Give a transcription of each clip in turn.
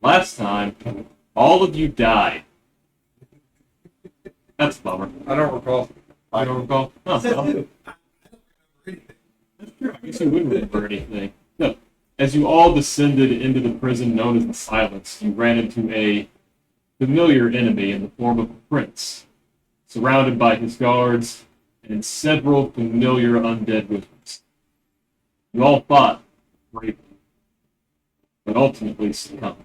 Last time, all of you died. That's a bummer. I don't recall. I don't recall. Oh, well. That's true. I guess you wouldn't remember anything. No. As you all descended into the prison known as the Silence, you ran into a familiar enemy in the form of a prince, surrounded by his guards and several familiar undead wizards. You all fought bravely, but ultimately succumbed.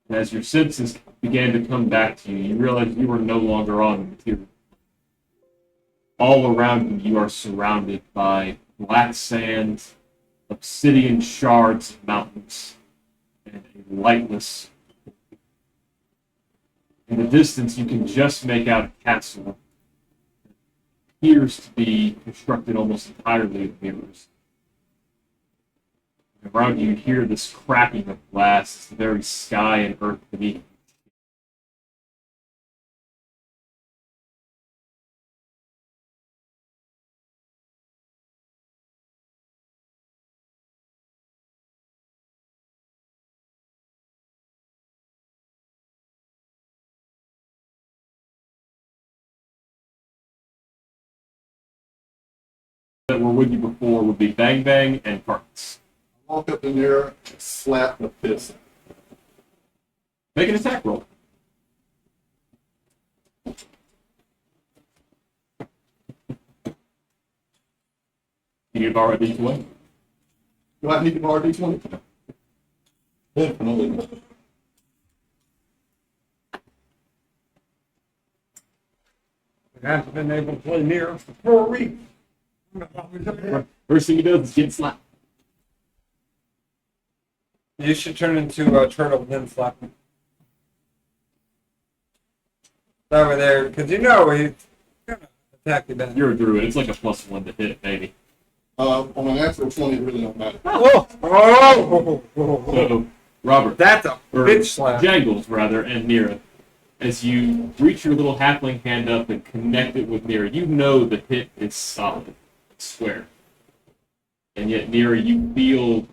And as your senses began to come back to you, you realized you were no longer on the material. All around you, you are surrounded by black sand, obsidian shards of mountains, and a lightless. In the distance, you can just make out a castle that appears to be constructed almost entirely of mirrors. And around you, you hear this cracking of glass as the very sky and earth beneath. That were with you before would be Bang Bang and Carts. Walk up in there and slap the fist. Make an attack roll. You need to borrow a D20. Do I need to borrow D20? Definitely. I haven't been able to play near for 4 weeks. First thing he does is get slapped. You should turn into a turtle and then slap him. Over there, because you know he's gonna attack you then. You're a druid. It's like a +1 to hit, maybe. On a natural 20, it really don't matter. Oh! So, Robert, That's a or bitch slap. Jangles, rather, and Nira, as you reach your little halfling hand up and connect it with Nira, you know the hit is solid. I swear. And yet, Nira, you feel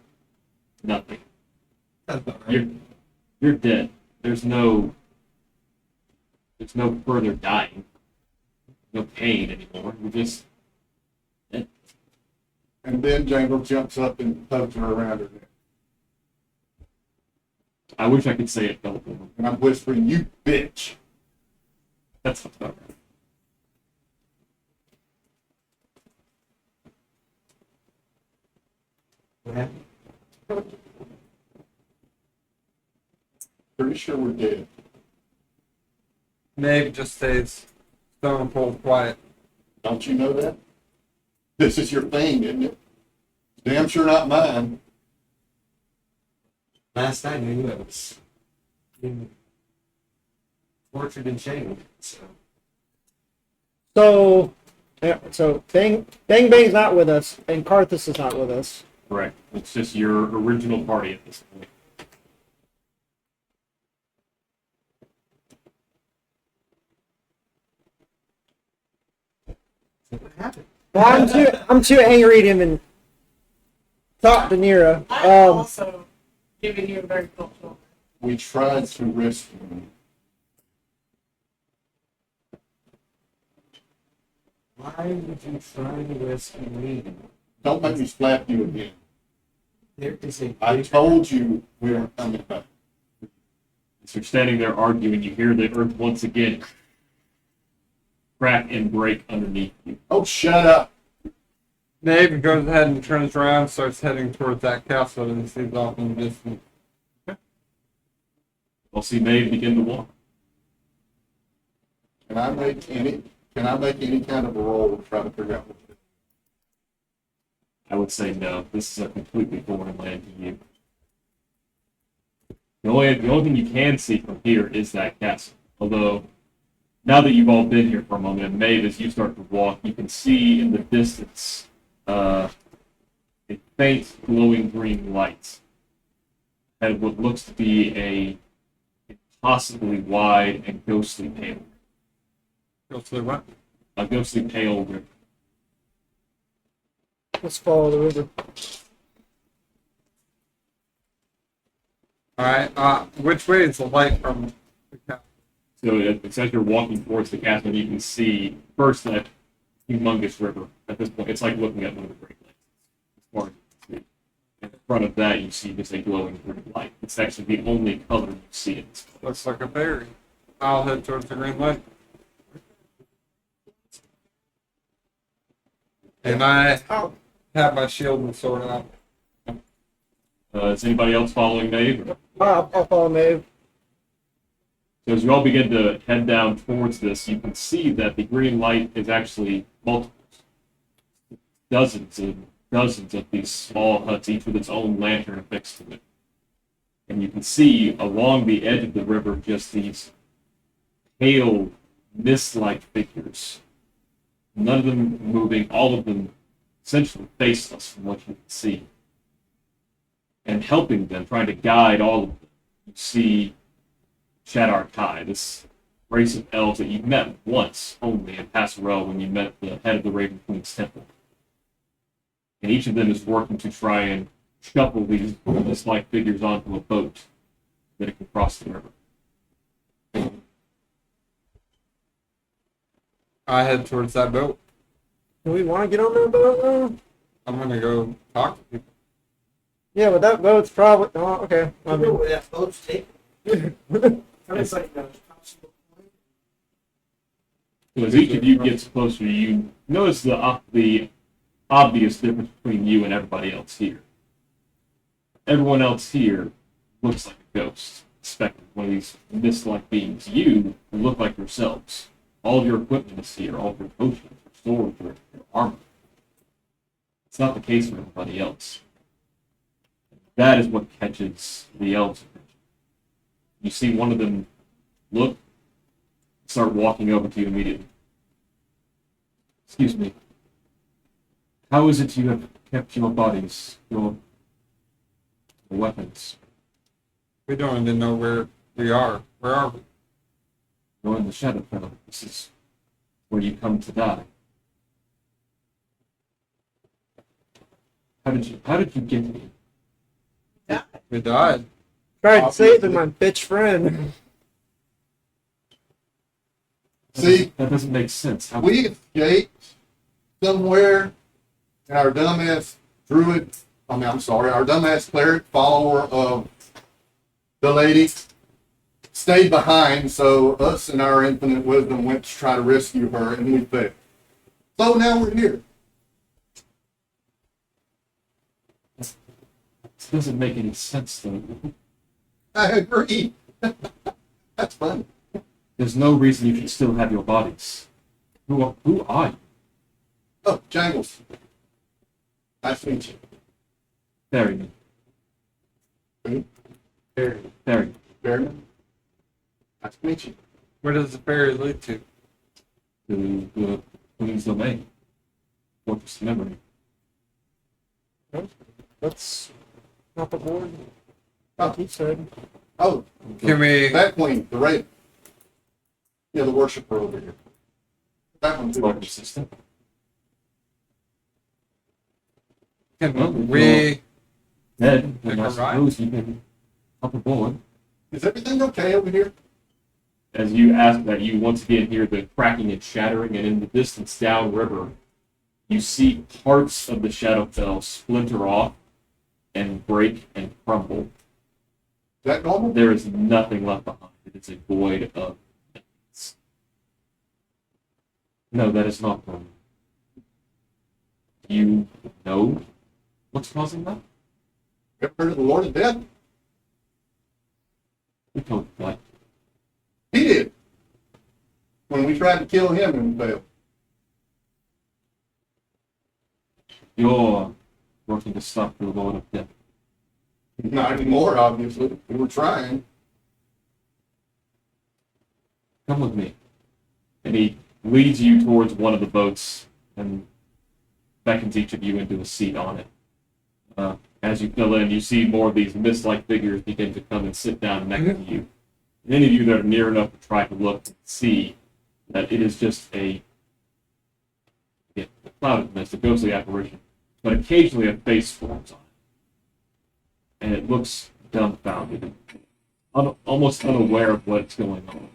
nothing. That's about right. You're dead. There's no further dying. No pain anymore. You're just dead. And then Jangle jumps up and tugs her around her neck. I wish I could say it felt good. And I'm whispering, "You bitch." That's not about right. What happened? Pretty sure we're dead. Maeve just stays stone cold quiet. Don't you know that? This is your thing, isn't it? Damn sure not mine. Last I knew, I was being tortured and shamed. So Bang Bang's not with us, and Karthus is not with us. Correct. It's just your original party at this point. What happened? Well, I'm too angry at him and talk to Nira. I'm also giving you a very cultural. We tried to rescue him. Why would you try to rescue me? Don't make me slap you again. There is a I told you we were coming back. As you're standing there arguing, you hear the earth once again crack and break underneath you. Oh, shut up. Maeve goes ahead and turns around, starts heading towards that castle, and sees off in the distance. You'll see Maeve begin to walk. Can I make any kind of a roll to try to figure out what to do? I would say no. This is a completely foreign land to you. The only thing you can see from here is that castle. Although, now that you've all been here for a moment, and Maeve, as you start to walk, you can see in the distance a faint glowing green light at what looks to be a impossibly wide and ghostly pale. Ghostly what? A ghostly pale river. Let's follow the river. Alright, which way is the light from the castle? So it's as you're walking towards the castle, you can see first that humongous river. At this point, it's like looking at one of the Great Lakes. As far as you can see. And in front of that, you see just a glowing green light. It's actually the only color you see in this place. Looks like a ferry. I'll head towards the green light. And I have my shield and sword out. Is anybody else following Dave? I'll follow Maeve. So as you all begin to head down towards this, you can see that the green light is actually multiples. Dozens and dozens of these small huts, each with its own lantern affixed to it. And you can see along the edge of the river just these pale, mist-like figures. None of them moving, all of them essentially faceless from what you can see. And helping them, trying to guide all of them, you see Shadar Kai, this race of elves that you met once only in Passerelle when you met the head of the Raven Queen's temple. And each of them is working to try and shuffle these mist-like figures onto a boat that it can cross the river. I head towards that boat. Do we want to get on that boat now? I'm gonna go talk to people. Yeah, but that boat's probably. Oh, okay. I know where that boat's taking. It's like a possible point. So as each of you gets closer, you notice the obvious difference between you and everybody else here. Everyone else here looks like a ghost, specter, one of these mist-like beings. You look like yourselves. All of your equipment is here, all of your potions, your swords, your armor. It's not the case for everybody else. That is what catches the elves' attention. You see one of them look, start walking over to you immediately. Excuse me. How is it you have kept your bodies, your weapons? We don't even know where we are. Where are we? You're in the Shadowfell. This is where you come to die. How did you get here? We died. Tried to save my bitch friend. See, That doesn't make sense. How, we escaped somewhere, and our dumbass druid, our dumbass cleric, follower of the lady, stayed behind, so us in our infinite wisdom went to try to rescue her, and we failed. So now we're here. This doesn't make any sense, though. I agree. That's funny. There's no reason you should still have your bodies. Who are you? Oh, Jangles. Nice to meet you. Ferryman. Barry. Ferryman. Barryman. Nice to meet you. Where does the ferry lead to? To the Queen's Domain. Fortress of Memory. That's not the board. Oh. Like he said. Oh, Can we? that queen, the raven. Yeah, the worshiper over here. That one too. Fortress system. Can we? Then, Take I a ride? suppose you can hop aboard. Is everything okay over here? As you ask that, you once again hear the cracking and shattering, and in the distance downriver, you see parts of the Shadowfell splinter off and break and crumble. Is that normal? There is nothing left behind. It is a void of emptiness. No, that is not normal. You know what's causing that? Ever heard of the Lord of Death? We told you, like, He did. When we tried to kill him and failed. you're working to stop the Lord of Death. Not anymore, obviously. We were trying. Come with me. And he leads you towards one of the boats and beckons each of you into a seat on it. As you fill in, you see more of these mist-like figures begin to come and sit down next to you. And any of you that are near enough to try to look and see that it is just a cloud of mist, a ghostly apparition. But occasionally a face forms on it. And it looks dumbfounded and almost unaware of what's going on.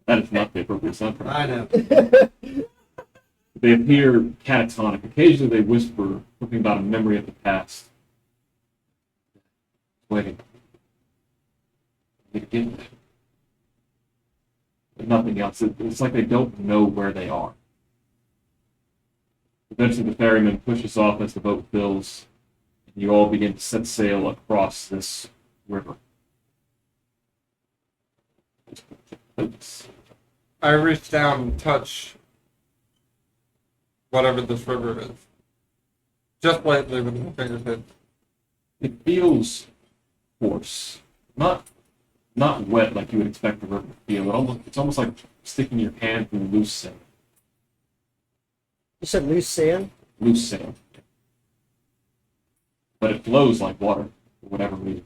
That is not the appropriate soundtrack. I know. They appear catatonic. Occasionally they whisper something about a memory of the past. Waiting. They get there. But nothing else. It's like they don't know where they are. Eventually the ferryman pushes off as the boat fills, and you all begin to set sail across this river. I reach down and touch whatever this river is. Just lightly with my fingertips. It feels coarse. Not wet like you would expect a river to feel. It's almost like sticking your hand through loose sand. You said loose sand? Loose sand. But it flows like water, for whatever reason.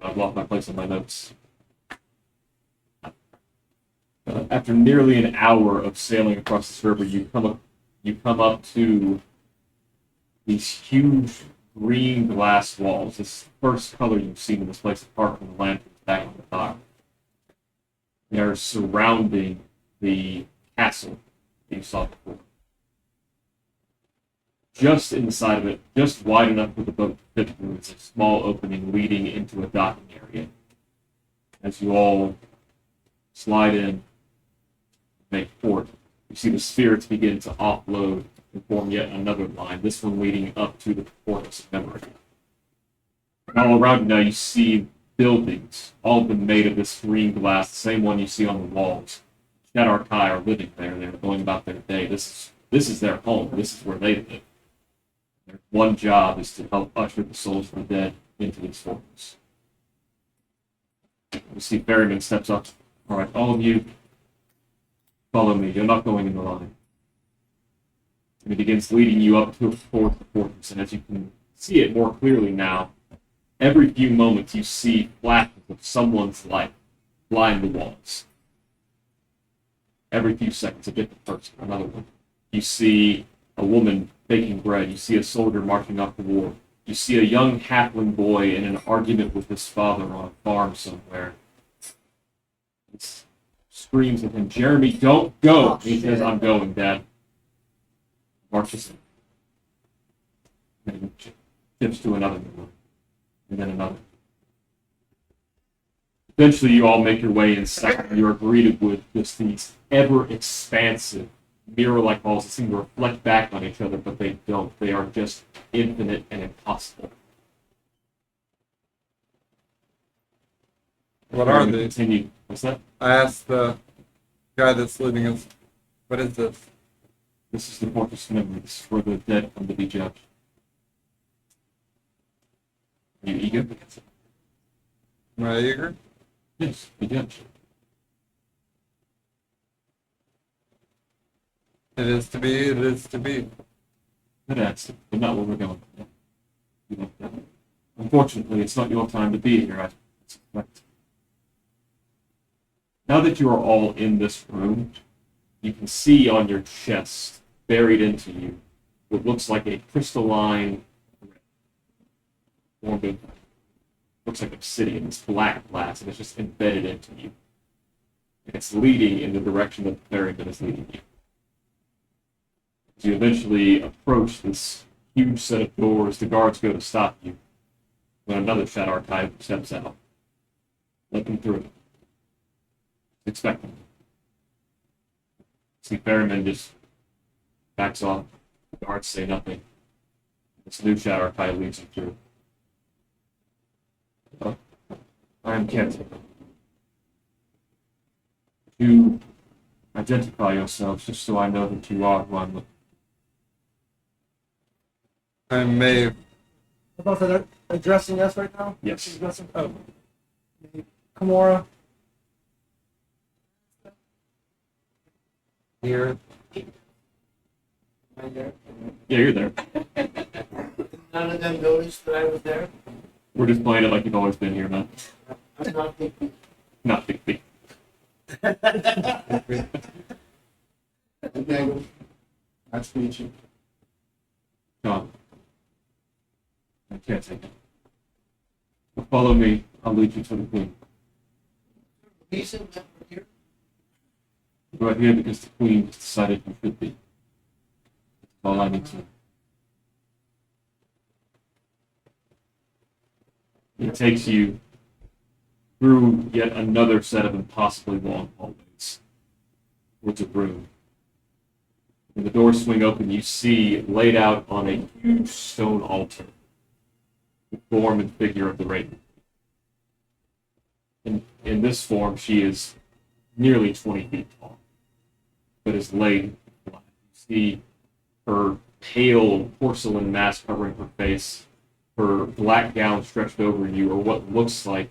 I've lost my place in my notes. After nearly an hour of sailing across this river, you come up to these huge green glass walls. This is the first color you've seen in this place apart from the lanterns back on the dock. They are surrounding the castle that you saw before. Just inside of it, just wide enough for the boat to fit through, is a small opening leading into a docking area. As you all slide in, make port, you see the spirits begin to offload and form yet another line, this one leading up to the Fortress of Memory. And all around you now you see buildings, all of them made of this green glass, the same one you see on the walls. Shadowfell are living there, they're going about their day. This is their home, this is where they live. Their one job is to help usher the souls of the dead into this fortress. You see Ferryman steps up. All right, all of you, follow me. You're not going in the line. And he begins leading you up towards the fortress. And as you can see it more clearly now, every few moments you see flashes of someone's life flying the walls. Every few seconds, a different person, another one. You see a woman baking bread. You see a soldier marching off to war. You see a young halfling boy in an argument with his father on a farm somewhere. He screams at him, "Jeremy, don't go!" Oh, he says, "I'm going, Dad." Marches in. And he tips to another one, and then another. Eventually, you all make your way inside, and you are greeted with just these ever-expansive mirror-like walls that seem to reflect back on each other, but they don't. They are just infinite and impossible. What are these? Continue. What's that? I asked the guy that's leading us, what is this? This is the Fortress of Memory. This is where the dead come to be judged. Are you eager? Am I eager? Yes, be judged. It is to be, it is to be. Good answer, but not where we're going. You know, unfortunately, it's not your time to be here. I suspect. Now that you are all in this room, you can see on your chest, buried into you, what looks like a crystalline formed of, looks like obsidian, this black glass, and it's just embedded into you. And it's leading in the direction that the ferryman is leading you. As you eventually approach this huge set of doors, the guards go to stop you, when another Shadow Archive steps out. Let them through. Expect them. See, Ferryman just backs off. The guards say nothing. This new Shadow Archive leads you through. Oh, I am Kent. You identify yourselves just so I know that you are who I'm looking. I'm Maeve. Both of them addressing us right now? Yes. Addressing, oh. Kimura. Here. Yeah, you're there. None of them noticed that I was there. We're just playing it like you've always been here, man. I'm not thinking. Not big. Okay. Nice to meet you. John. I can't take it. Follow me. I'll lead you to the queen. Reason that we're here. You're right here because the queen has decided you should be. That's all I need to know. It takes you through yet another set of impossibly long hallways towards a room. When the doors swing open, you see laid out on a huge stone altar the form and figure of the Raven. In this form, she is nearly 20 feet tall, but is laid flat. You see her pale porcelain mask covering her face, her black gown stretched over you, or what looks like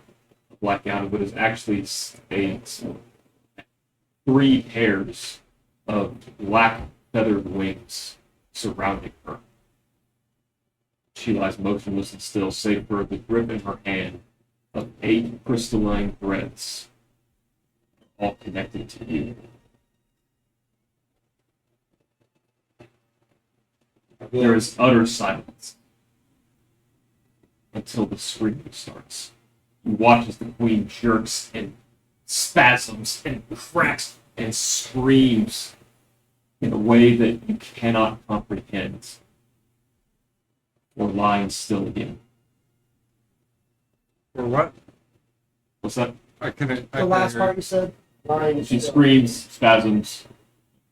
a black gown, but is actually three pairs of black feathered wings surrounding her. She lies motionless and still, save for the grip in her hand of 8 crystalline threads, all connected to you. There is utter silence until the screaming starts. You watch as the queen jerks and spasms and cracks and screams in a way that you cannot comprehend, or lying still again. Or what? What's that? The last part you said? Lying She still. screams, spasms,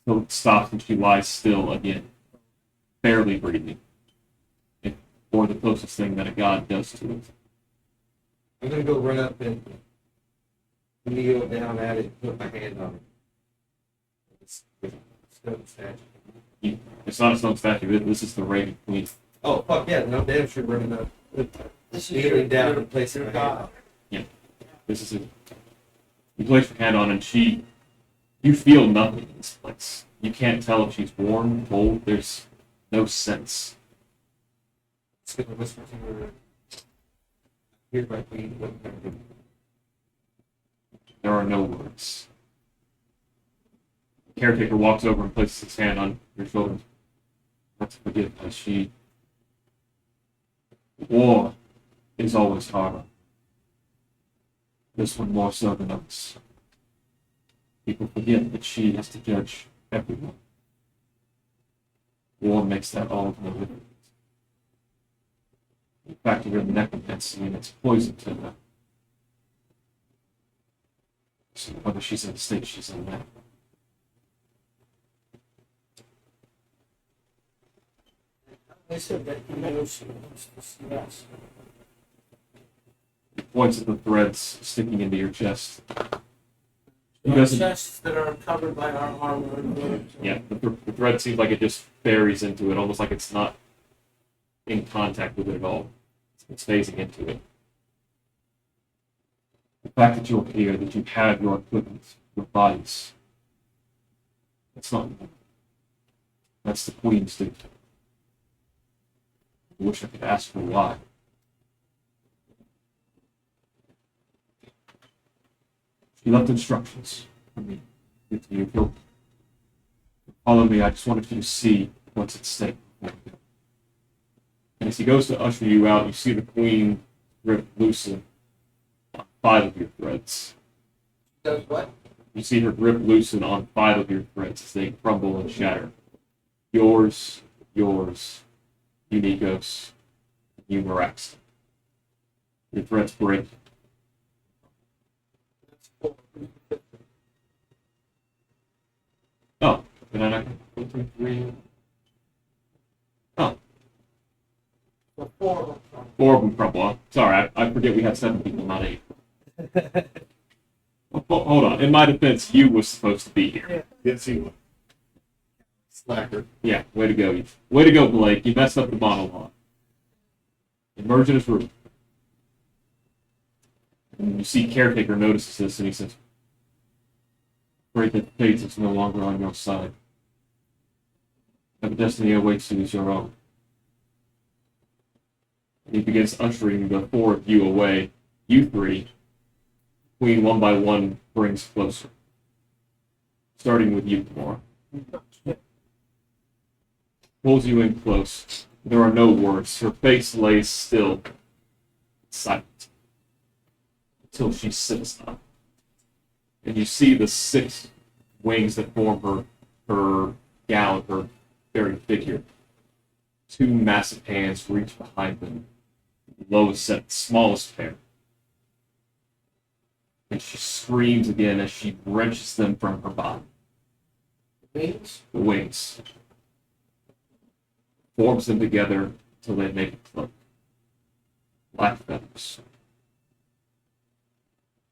until it stops and she lies still again, barely breathing. Or the closest thing that a god does to it. I'm gonna go run up and kneel down at it, put my hand on it. It's stone statue. It's not a stone statue, this is the Raven Queen. Oh, fuck yeah, no damn sure running up. Kneeling down and placing my hand on it. This is it. You place your hand on and you feel nothing in this place. You can't tell if she's warm, cold, there's no sense. It's gonna whisper to her. Here's my queen, what can I do? There are no words. The caretaker walks over and places his hand on your shoulder. Not to forget that war is always harder. This one more so than others. People forget that she has to judge everyone. War makes that all the more difficult. In fact, you're in the necromancy and it's poison to her. So whether she's in the state she's in now. They said that he knows she wants to see us. He points at the threads sticking into your chest. He Our doesn't. chests that are covered by our armor and robes. Yeah, the thread seems like it just buries into it, almost like it's not in contact with it at all. It's phasing into it. The fact that you're here, that you have your equipment, your bodies, that's not normal. That's the Queen's duty. I wish I could ask her why. She left instructions for me. If you'll follow me, I just wanted you to see what's at stake. And as he goes to usher you out, you see the Queen rip loosen on 5 of your threads. Does what? You see her grip loosen on 5 of your threads as they crumble and shatter. Yours, Uniquos, Numerax. Your threads break. Oh, did I not? 1, 2, 3. Oh, The 4 of them. 4 of them crumble. Sorry, I forget we had 7 people, not 8. Hold on. In my defense, you was supposed to be here. Yes, he would. Slacker. Yeah, way to go. Way to go, Blake. You messed up the monologue. Emerge in his room. And you see Caretaker notices this and he says, "Afraid that fate is no longer on your side. But the destiny awaits you as your own." And he begins ushering the 4 of you away. You 3, Queen one by one brings closer. Starting with you, Tamora. pulls you in close. There are no words. Her face lays still, silent, until she sits up. And you see the 6 wings that form her gown, her very figure. 2 massive hands reach behind them. Lowest set, smallest pair. And she screams again as she wrenches them from her body. Wings? The wings. Forms them together till they make a cloak. Black feathers.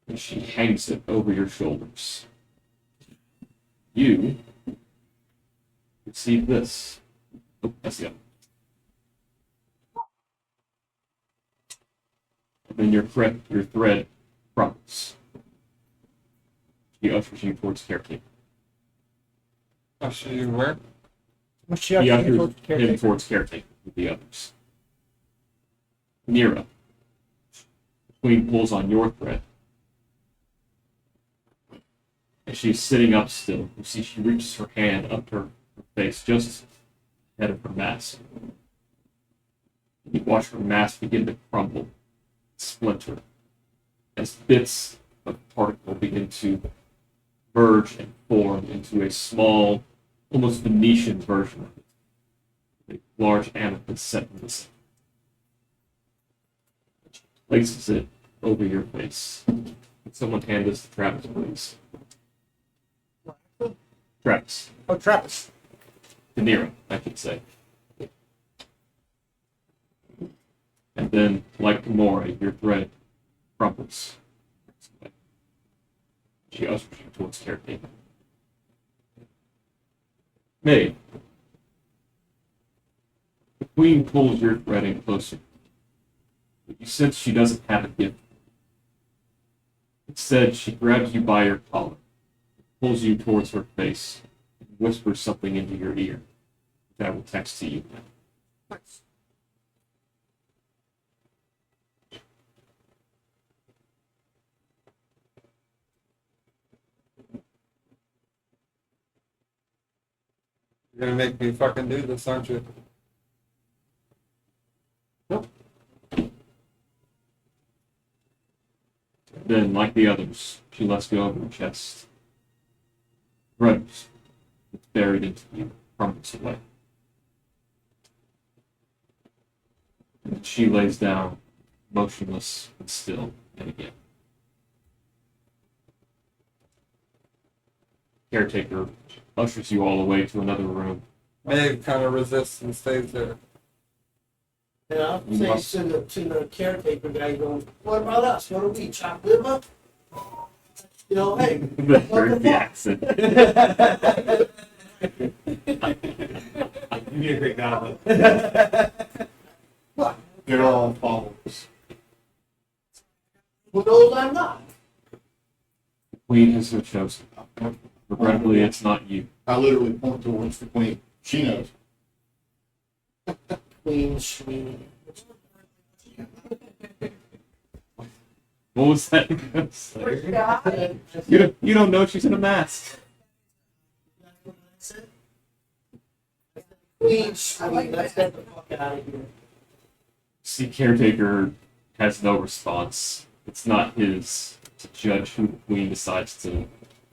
And she hangs it over your shoulders. You can see this. Oh, that's the other. And then your thread crumbles. She ushers you towards caretaker. Oh, she where? What's she He up to ushers towards him caretaker? towards caretaker with the others. Nira. The queen pulls on your thread. And she's sitting up still. You see she reaches her hand up to her face, just ahead of her mask. You watch her mask begin to crumble, splinter, as bits of particle begin to merge and form into a small, almost Venetian version of it. A large amethyst set in the center. Places it over your face. Can someone hand this to Travis, please? Travis. Oh, Travis. De Niro, I should say. And then, like Gamora, your thread crumbles. She ushers you towards caretaker. Maid. The queen pulls your thread in closer. But you sense she doesn't have a gift. Instead, she grabs you by your collar, pulls you towards her face, and whispers something into your ear that I will text to you now. You're gonna make me fucking do this, aren't you? Then, like the others, she lets go of her chest. Rose, it's buried into you, crumbles away. And she lays down, motionless and still, and again. Caretaker ushers you all away to another room. Maeve kind of resists and stays there. And I'll You say must- to the caretaker guy, going, what about us? What are we, chopped liver? You know, hey. The accent. You need a great guy. What? They're all followers. Who knows I'm not? Queen has her chosen. Regrettably, it's not you. I literally point towards the queen. She knows. Queen Shmeen. What was that? You don't know she's in a mask. Queen Shmeen, let's get the fuck out of here. See, caretaker has no response. It's not his to judge who the queen decides to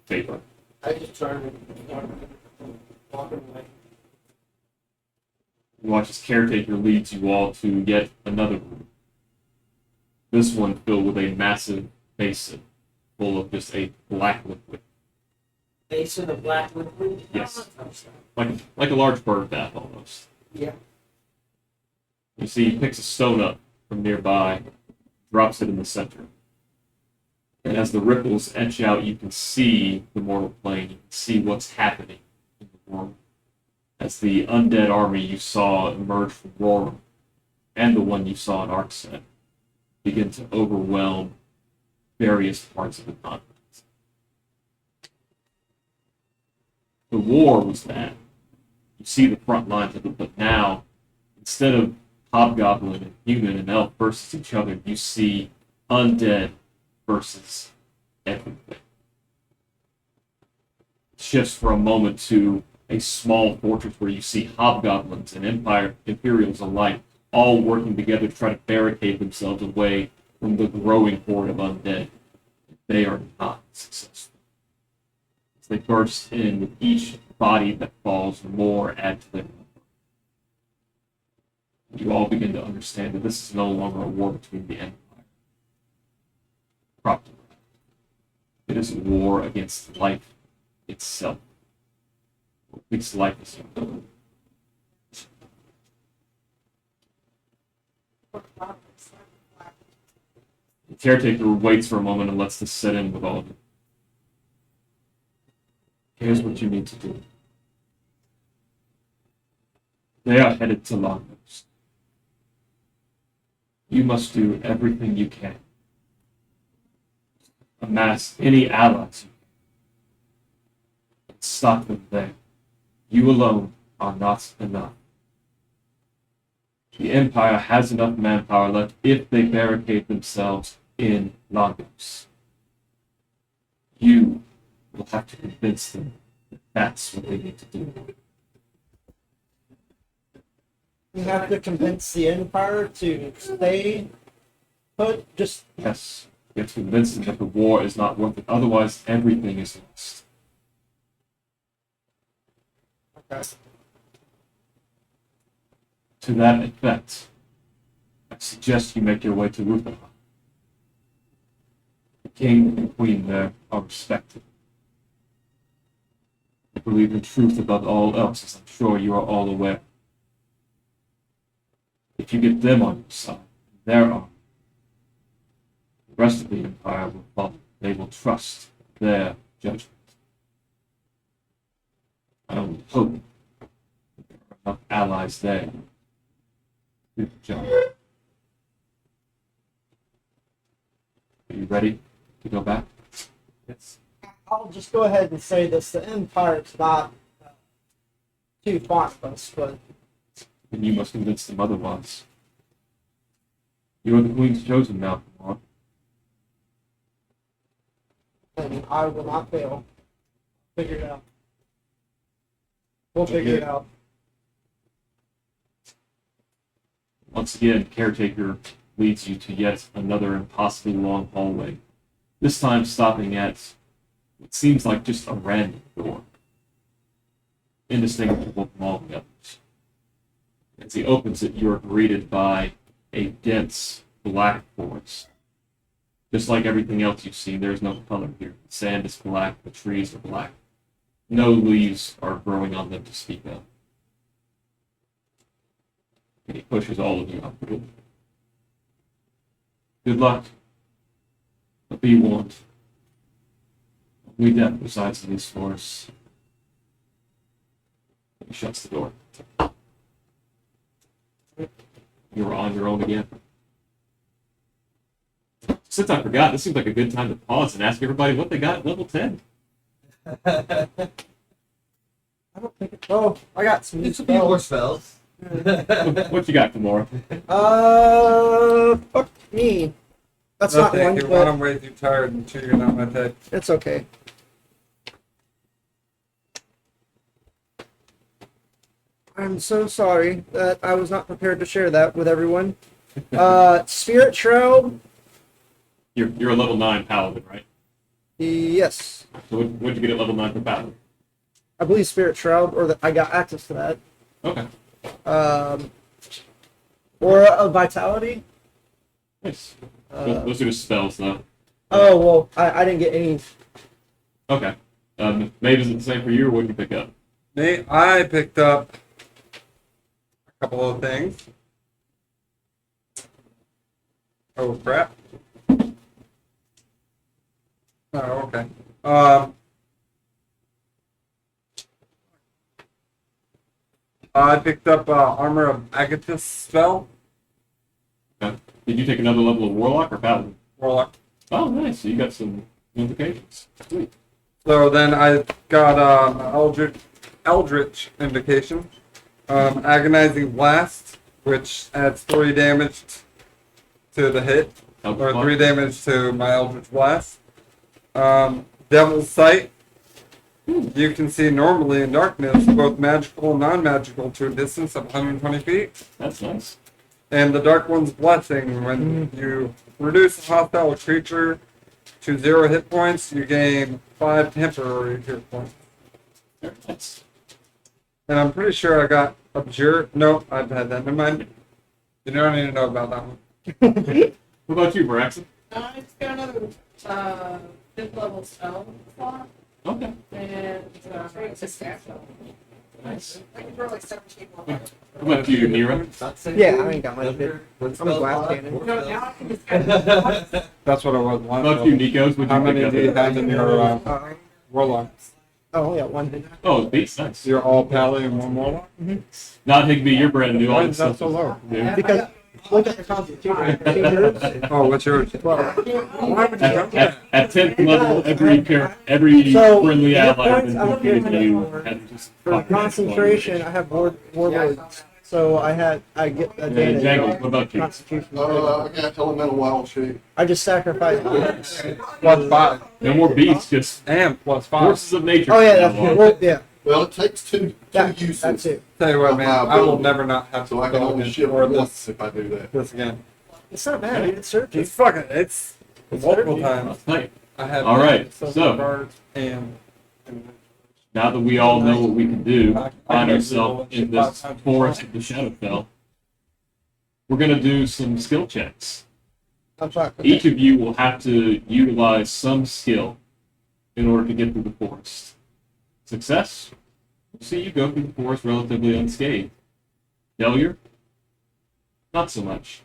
favor. I just turned and walking away. You watch as caretaker leads you all to yet another room. This one filled with a massive basin full of just a black liquid. Basin of black liquid? Yes. Like a large bird bath almost. Yeah. You see, he picks a stone up from nearby, drops it in the center. And as the ripples etch out, you can see the mortal plane. You can see what's happening in the world. As the undead army you saw emerge from Roram, and the one you saw in Arkset, begin to overwhelm various parts of the continent. The war was bad. You see the front lines of it, but now, instead of hobgoblin and human and elf versus each other, you see undead versus everything. Shifts for a moment to a small fortress where you see hobgoblins and Imperials alike all working together to try to barricade themselves away from the growing horde of undead. They are not successful. As they burst in with each body that falls, more add to their number. You all begin to understand that this is no longer a war between the Empire. Properly. It is a war against life itself. Against life itself. The caretaker waits for a moment and lets this sit in with all of you. Here's what you need to do. They are headed to Longos. You must do everything you can. Amass any allies you can. And stop them there. You alone are not enough. The Empire has enough manpower left if they barricade themselves in Lagos. You will have to convince them that that's what they need to do. You have to convince the Empire to stay put. Just Yes, you have to convince them that the war is not worth it. Otherwise, everything is lost. okay. To that effect, I suggest you make your way to Rutherford. The king and queen there are respected. They believe in truth above all else, as I'm sure you are all aware. If you get them on your side, their army, the rest of the empire will follow. They will trust their judgment. I only hope that there are enough allies there to do the job. Are you ready to go back? Yes. I'll just go ahead and say this: the Empire's not too fond of us, but Then you must convince them otherwise. You are the queen's chosen now, Kumar. and I will not fail. Figure it out. We'll figure it out. Once again, caretaker leads you to yet another impossibly long hallway. This time stopping at what seems like just a random door. Indistinguishable from all the others. As he opens it, you are greeted by a dense black forest. Just like everything else you've seen, there is no color here. The sand is black, the trees are black. No leaves are growing on them to speak of. And he pushes all of you out the door. Good luck. But be warned. Only death resides in these forests. He shuts the door. You are on your own again. Since I forgot, this seems like a good time to pause and ask everybody what they got at level 10. I don't think it. Oh, I got some new It's a few more spells. spells. What you got, Kimura? Fuck me. That's No, not thank one, you. One, but I'm way too tired, and two, you're not my type. it's okay. I'm so sorry that I was not prepared to share that with everyone. Spirit Shroud. You're a level 9 paladin, right? Yes, So what'd you get at level 9 for paladin? I believe Spirit Shroud, or that I got access to that. Okay. Or a Vitality. Nice. Those are just spells, though. Oh well, I didn't get any. Okay. Maybe is it the same for you, or what did you pick up? Me, I picked up a couple of things. Oh crap. Oh, okay. I picked up Armor of Agathis spell. Okay. Did you take another level of Warlock or Paladin? Warlock. Oh, nice. So you got some implications. Sweet. So then I got Eldritch Invocation. Agonizing Blast, which adds 3 damage to the hit. Or 3 damage to my Eldritch Blast. Devil's Sight, You can see normally in darkness, both magical and non-magical, to a distance of 120 feet. That's nice. And the Dark One's Blessing, when you reduce a hostile creature to 0 hit points, you gain 5 temporary hit points. Very nice. And I'm pretty sure I got Abjure. No, I've had that. Never mind. You don't need to know about that one. What about you, Braxton? I just got another 5th level spell slot, Okay. and it's a staff spell. Nice. I can throw like 17 more. What about you, Nira? Yeah, I ain't got much of it. I'm a glass cannon. No, now I can just get That's what I was What about you, Nikos? Would How you many pick do you up? have in your Warlock? Oh, yeah, one. Oh, beats. Nice. You're all Pally and one Warlock? Not Higby, you're brand new. Why All is this that stuff so low? new. Because look at the constitution. See yours? Oh, what's yours? Well, Why would you jump that? At 10th level, every So, friendly hit ally points, has I don't been get defeated you. anymore. And just for fucking concentration, I have warlords. So I get explode. advantage. Jangles, what about you? Constitution. I got elemental wild shape. I just sacrifice. Plus 5. No more beats, just And plus 5. forces of nature. Oh yeah, that's well, yeah. Well, it takes two That's uses, it. Tell you what, man, I will never not have so I to can go only again shift for once if I do that. this again. It's not bad. It served you. It's fucking, it's multiple times. Right. I have All right, silver so- cards and Now that we all know what we can do, I find can ourselves do in this forest of the Shadowfell, we're going to do some skill checks. I'm sorry. Each of you will have to utilize some skill in order to get through the forest. Success? We'll see you go through the forest relatively unscathed. Failure? Not so much.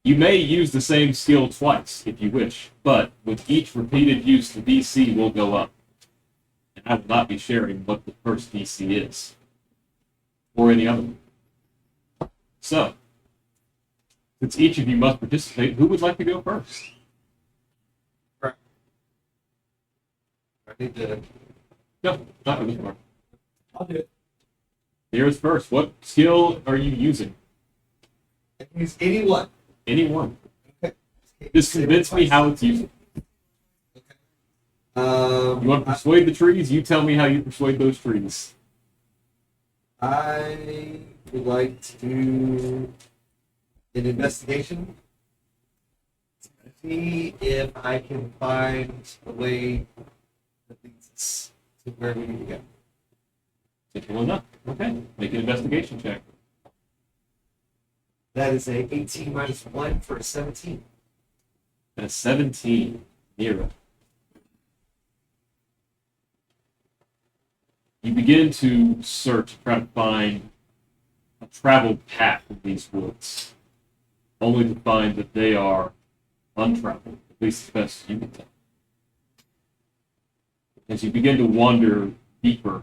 You may use the same skill twice if you wish, but with each repeated use, the DC will go up. And I will not be sharing what the first DC is, or any other one. So, since each of you must participate, who would like to go first? I need to. No, not this part. I'll do it. Here's first. What skill are you using? I can use anyone. Any one. Just convince me how it's used. You want to persuade the trees? You tell me how you persuade those trees. I would like to do an investigation. See if I can find a way that leads us to where we need to go. Simple enough. Okay. Make an investigation check. That is a 18 minus 1 for a 17. And a 17. Nero. You begin to search, try to find a traveled path in these woods, only to find that they are untraveled, at least as best you can tell. As you begin to wander deeper, you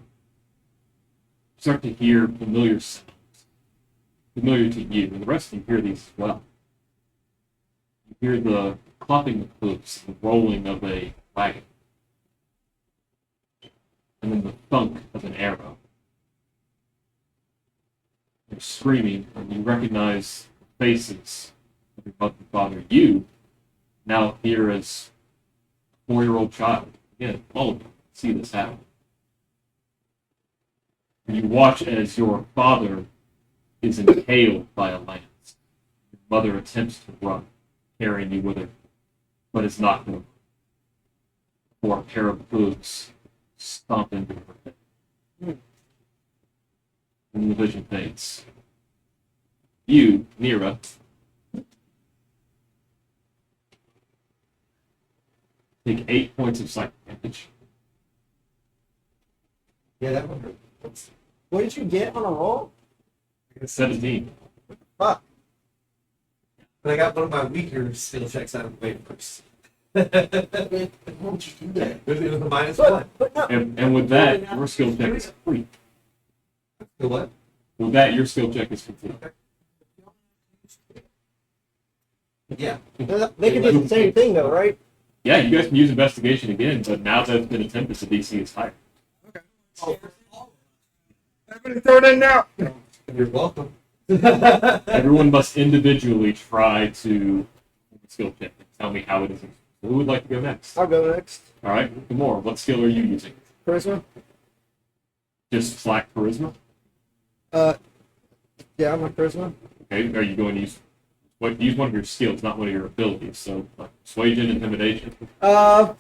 start to hear familiar sounds, familiar to you, and the rest of you hear these as well. You hear the clopping of hooves, the rolling of a wagon, and then the thunk of an arrow. You're screaming, and you recognize the faces of your mother and father. You now appear as a 4-year-old child. Again, all of you see this happen. And you watch as your father is impaled by a lance. Your mother attempts to run, carrying you with her, but is not going to. For a pair of hooves stomp into her head. And the vision fades. You, Nira, take 8 points of psychic damage. Yeah, that one hurt. What did you get on a roll? 17. Fuck. But I got one of my weaker skill checks out of the way first. Why would you do that? It was a minus 1. But no. And with that, your skill check is complete. The what? With that, your skill check is complete. Yeah. They can do the same thing though, right? Yeah, you guys can use investigation again, but now that it's been attempted, the DC is higher. Everybody throw it in now. You're welcome. Everyone must individually try to make a skill check and tell me how it is Who would like to go next? I'll go next. All right, Gamora, what skill are you using? Charisma. Just flat charisma? Yeah, I'm a charisma. Okay, are you going to use one of your skills, not one of your abilities? So, like persuasion, intimidation. I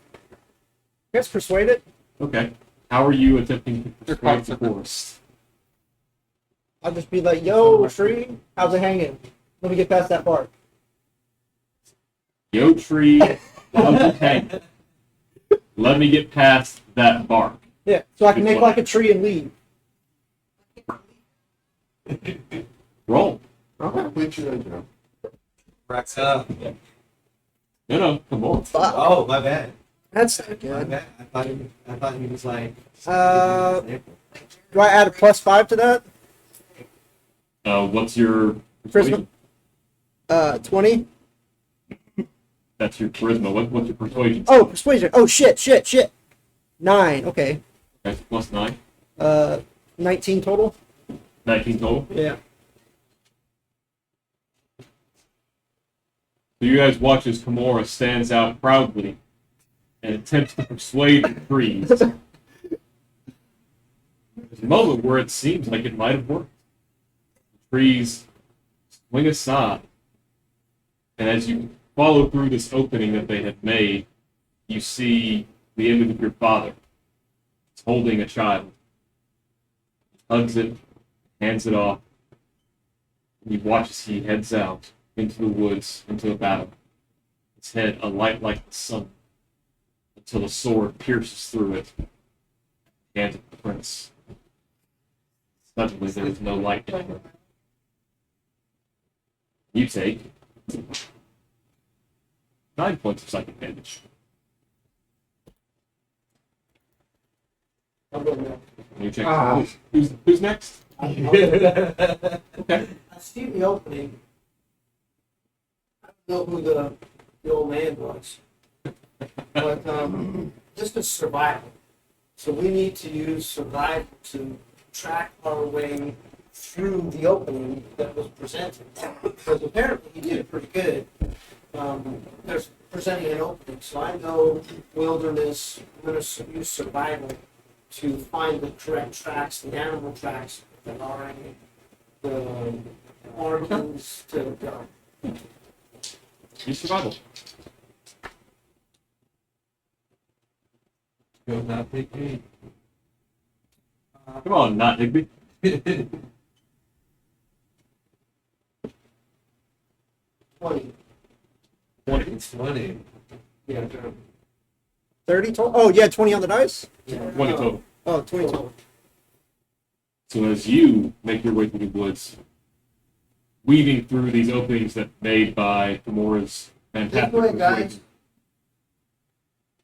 guess persuade it. Okay. How are you attempting to You're persuade the confident. forest? I'll just be like, yo, tree, how's it hanging? Let me get past that bark. Yo, tree, how's it hanging? Let me get past that bark. Yeah, so I can Good make one. like a tree and leave. Roll. Okay. Complete your job. Racks up. No, come on. Fuck. Oh, my bad. That's not My good. bad. I thought he was like. Do I add a +5 to that? What's your Charisma. persuasion? 20. That's your charisma. What's your persuasion? Oh, persuasion. Oh, shit. 9. Okay. Okay, plus 9. 19 total. 19 total. Yeah. So you guys watch as Kimura stands out proudly and attempts to persuade the trees. There's a moment where it seems like it might have worked. The trees swing aside, and as you follow through this opening that they have made, you see the image of your father. He's holding a child. He hugs it, hands it off, and you watch as he heads out into the woods, into a battle. His head alight like the sun, until a sword pierces through it. Hands it to the prince. Suddenly there is no light anymore. You take 9 points of psychic damage. I'm going now. You check. Ah. Who's next? I Okay. see the opening. I don't know who the old man was. But this is survival. So we need to use survival to track our way through the opening that was presented. Because apparently he did pretty good. There's presenting an opening. So I know wilderness, I'm going to use survival to find the correct tracks, the animal tracks that are in the organs to go. Use survival. Go not pick me. Come on, not Higby. 20. 20. It's funny. Yeah. 30 total. Oh, yeah, 20 on the dice. 20 total. Oh, 20 total. So as you make your way through the woods, weaving through these openings that made by Kimura's fantastic Good point, guys. persuasion,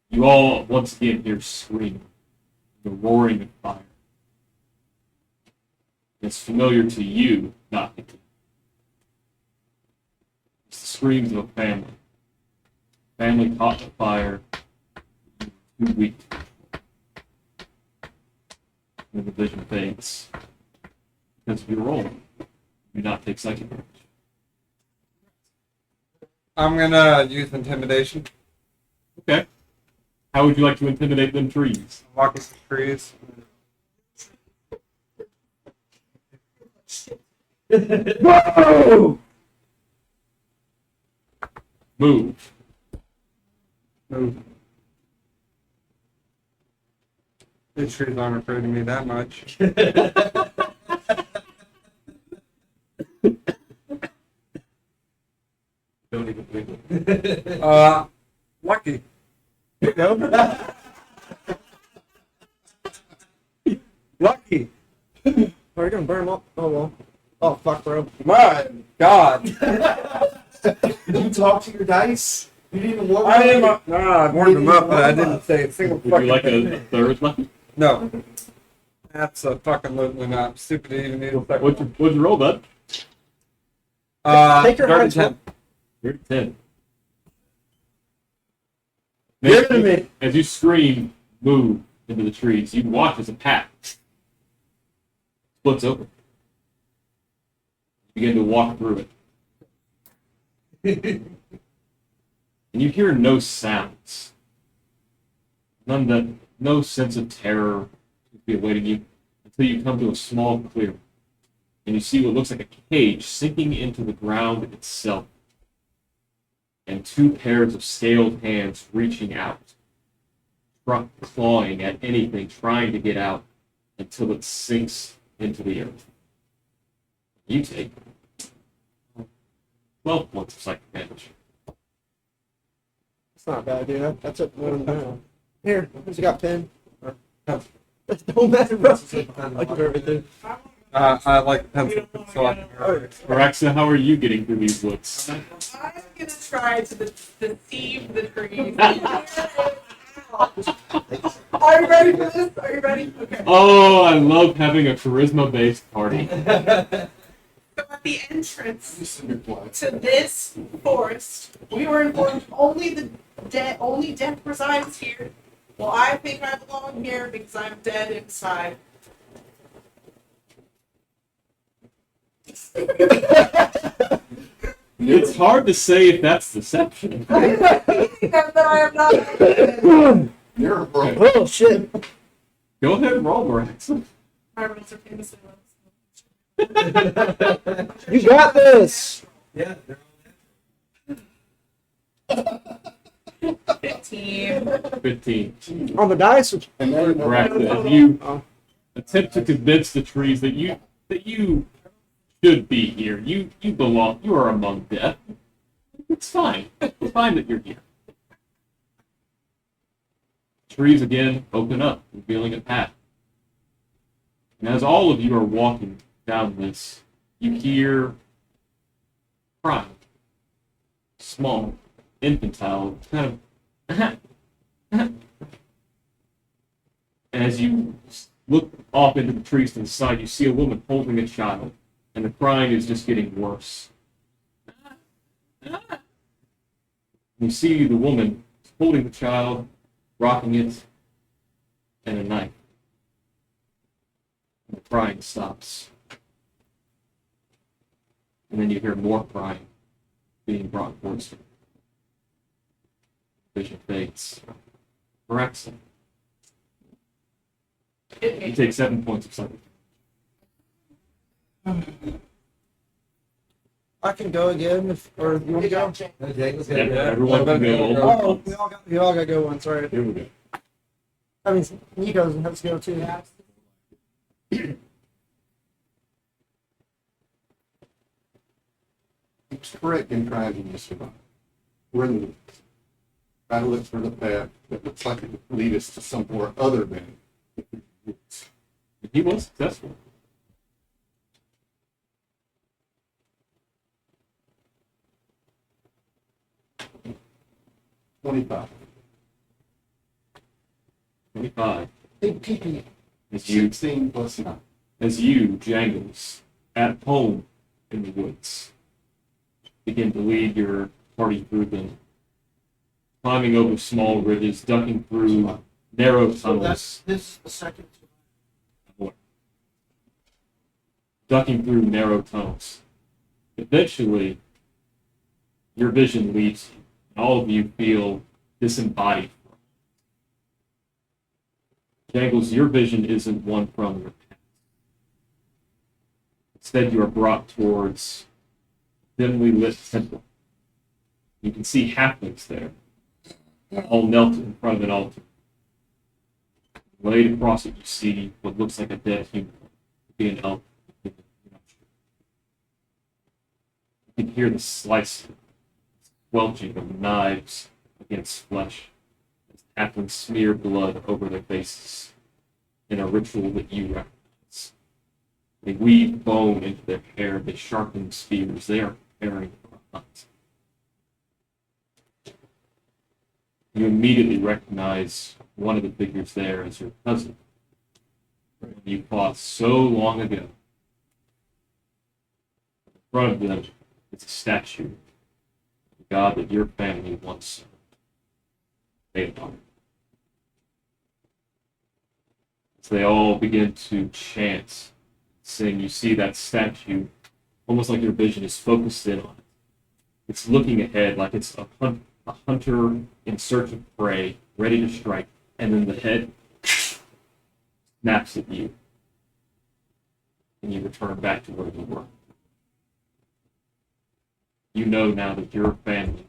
you all once again hear screaming, the roaring of fire. It's familiar to you, not Higby. It's the screams of a family. Family caught in a fire, too weak to control. And the vision fades. Because of your roll, you do not take psychic damage. I'm gonna use intimidation. Okay. How would you like to intimidate them trees? Walking some trees. Move. Move. These trees aren't afraid of me that much. Don't even wiggle. Lucky. Lucky. Are you gonna burn them up? Oh, well. Oh, fuck, bro. My God. Did you talk to your dice? You didn't even warm I up? am. I warmed them up, but I didn't say a single Would fucking you like thing. a third lucky? No. Absolutely not. Stupid to even need a second. What'd you roll, bud? Take your dirty hands 10. You're at 10. Give it to me. As you scream, move into the trees, you watch as a path splits open. You begin to walk through it. And you hear no sounds. No sense of terror would be awaiting you until you come to a small clearing. And you see what looks like a cage sinking into the ground itself. And two pairs of scaled hands reaching out, clawing at anything, trying to get out until it sinks into the earth. You take 12 points of psychic damage. It's not a bad idea. That's a here. Who's got pen? Don't matter, bro. I can do everything. I like pencil, so I can Araxa, how are you getting through these woods? I'm gonna try to deceive the trees. Are you ready for this? Are you ready? Okay. Oh, I love having a charisma-based party. So at the entrance to this forest, we were informed only death resides here. Well, I think I belong here because I'm dead inside. It's hard to say if that's deception. That I am not. You're a bro. Oh shit! Go ahead and roll, Araxa. My rolls are famously You got this. Yeah. 15. 15. On the dice. And then Correct. As you attempt to convince the trees that you should be here. You belong. You are among death. It's fine. It's fine that you're here. Trees again open up, revealing a path. And as all of you are walking down this, you hear crying. Small, infantile, kind of. And as you look off into the trees to the side, you see a woman holding a child, and the crying is just getting worse. You see the woman holding the child, rocking it, and a knife. And the crying stops. And then you hear more crying being brought towards her. Vision fades. Araxa. You take 7 points of psychic. I can go again, or you want to go? Jacob's Yeah, got that. everyone can go. Oh, we all got to go once, right? Here we go. I mean, Nico has to go too. it's correct in trying to survive. We're in the trying to look for the path that looks like it would lead us to somewhere other than the woods. He was successful. $25. 25. Big PP. As you 16 plus 9. as you, Jangles, at home in the woods, begin to lead your party through them, climbing over small ridges, ducking through narrow tunnels, This is the second. ducking through narrow tunnels. Eventually, your vision leads you, and all of you feel disembodied. Jangles, your vision isn't one from your past. Instead, you are brought towards a dimly lit temple. You can see halflings there, all knelt in front of an altar. Laid across it, you see what looks like a dead human, being elf. You can hear the slicing, squelching of knives against flesh as halflings smear blood over their faces in a ritual that you recognize. They weave bone into their hair, they sharpen spears, they are preparing for a hunt. You immediately recognize one of the figures there as your cousin, whom you fought so long ago. In front of them is a statue of the god that your family once served. Baylor. As they all begin to chant, sing, you see that statue, almost like your vision is focused in on it. It's looking ahead like it's a hunter in search of prey, ready to strike, and then the head snaps at you, and you return back to where you were. You know now that your family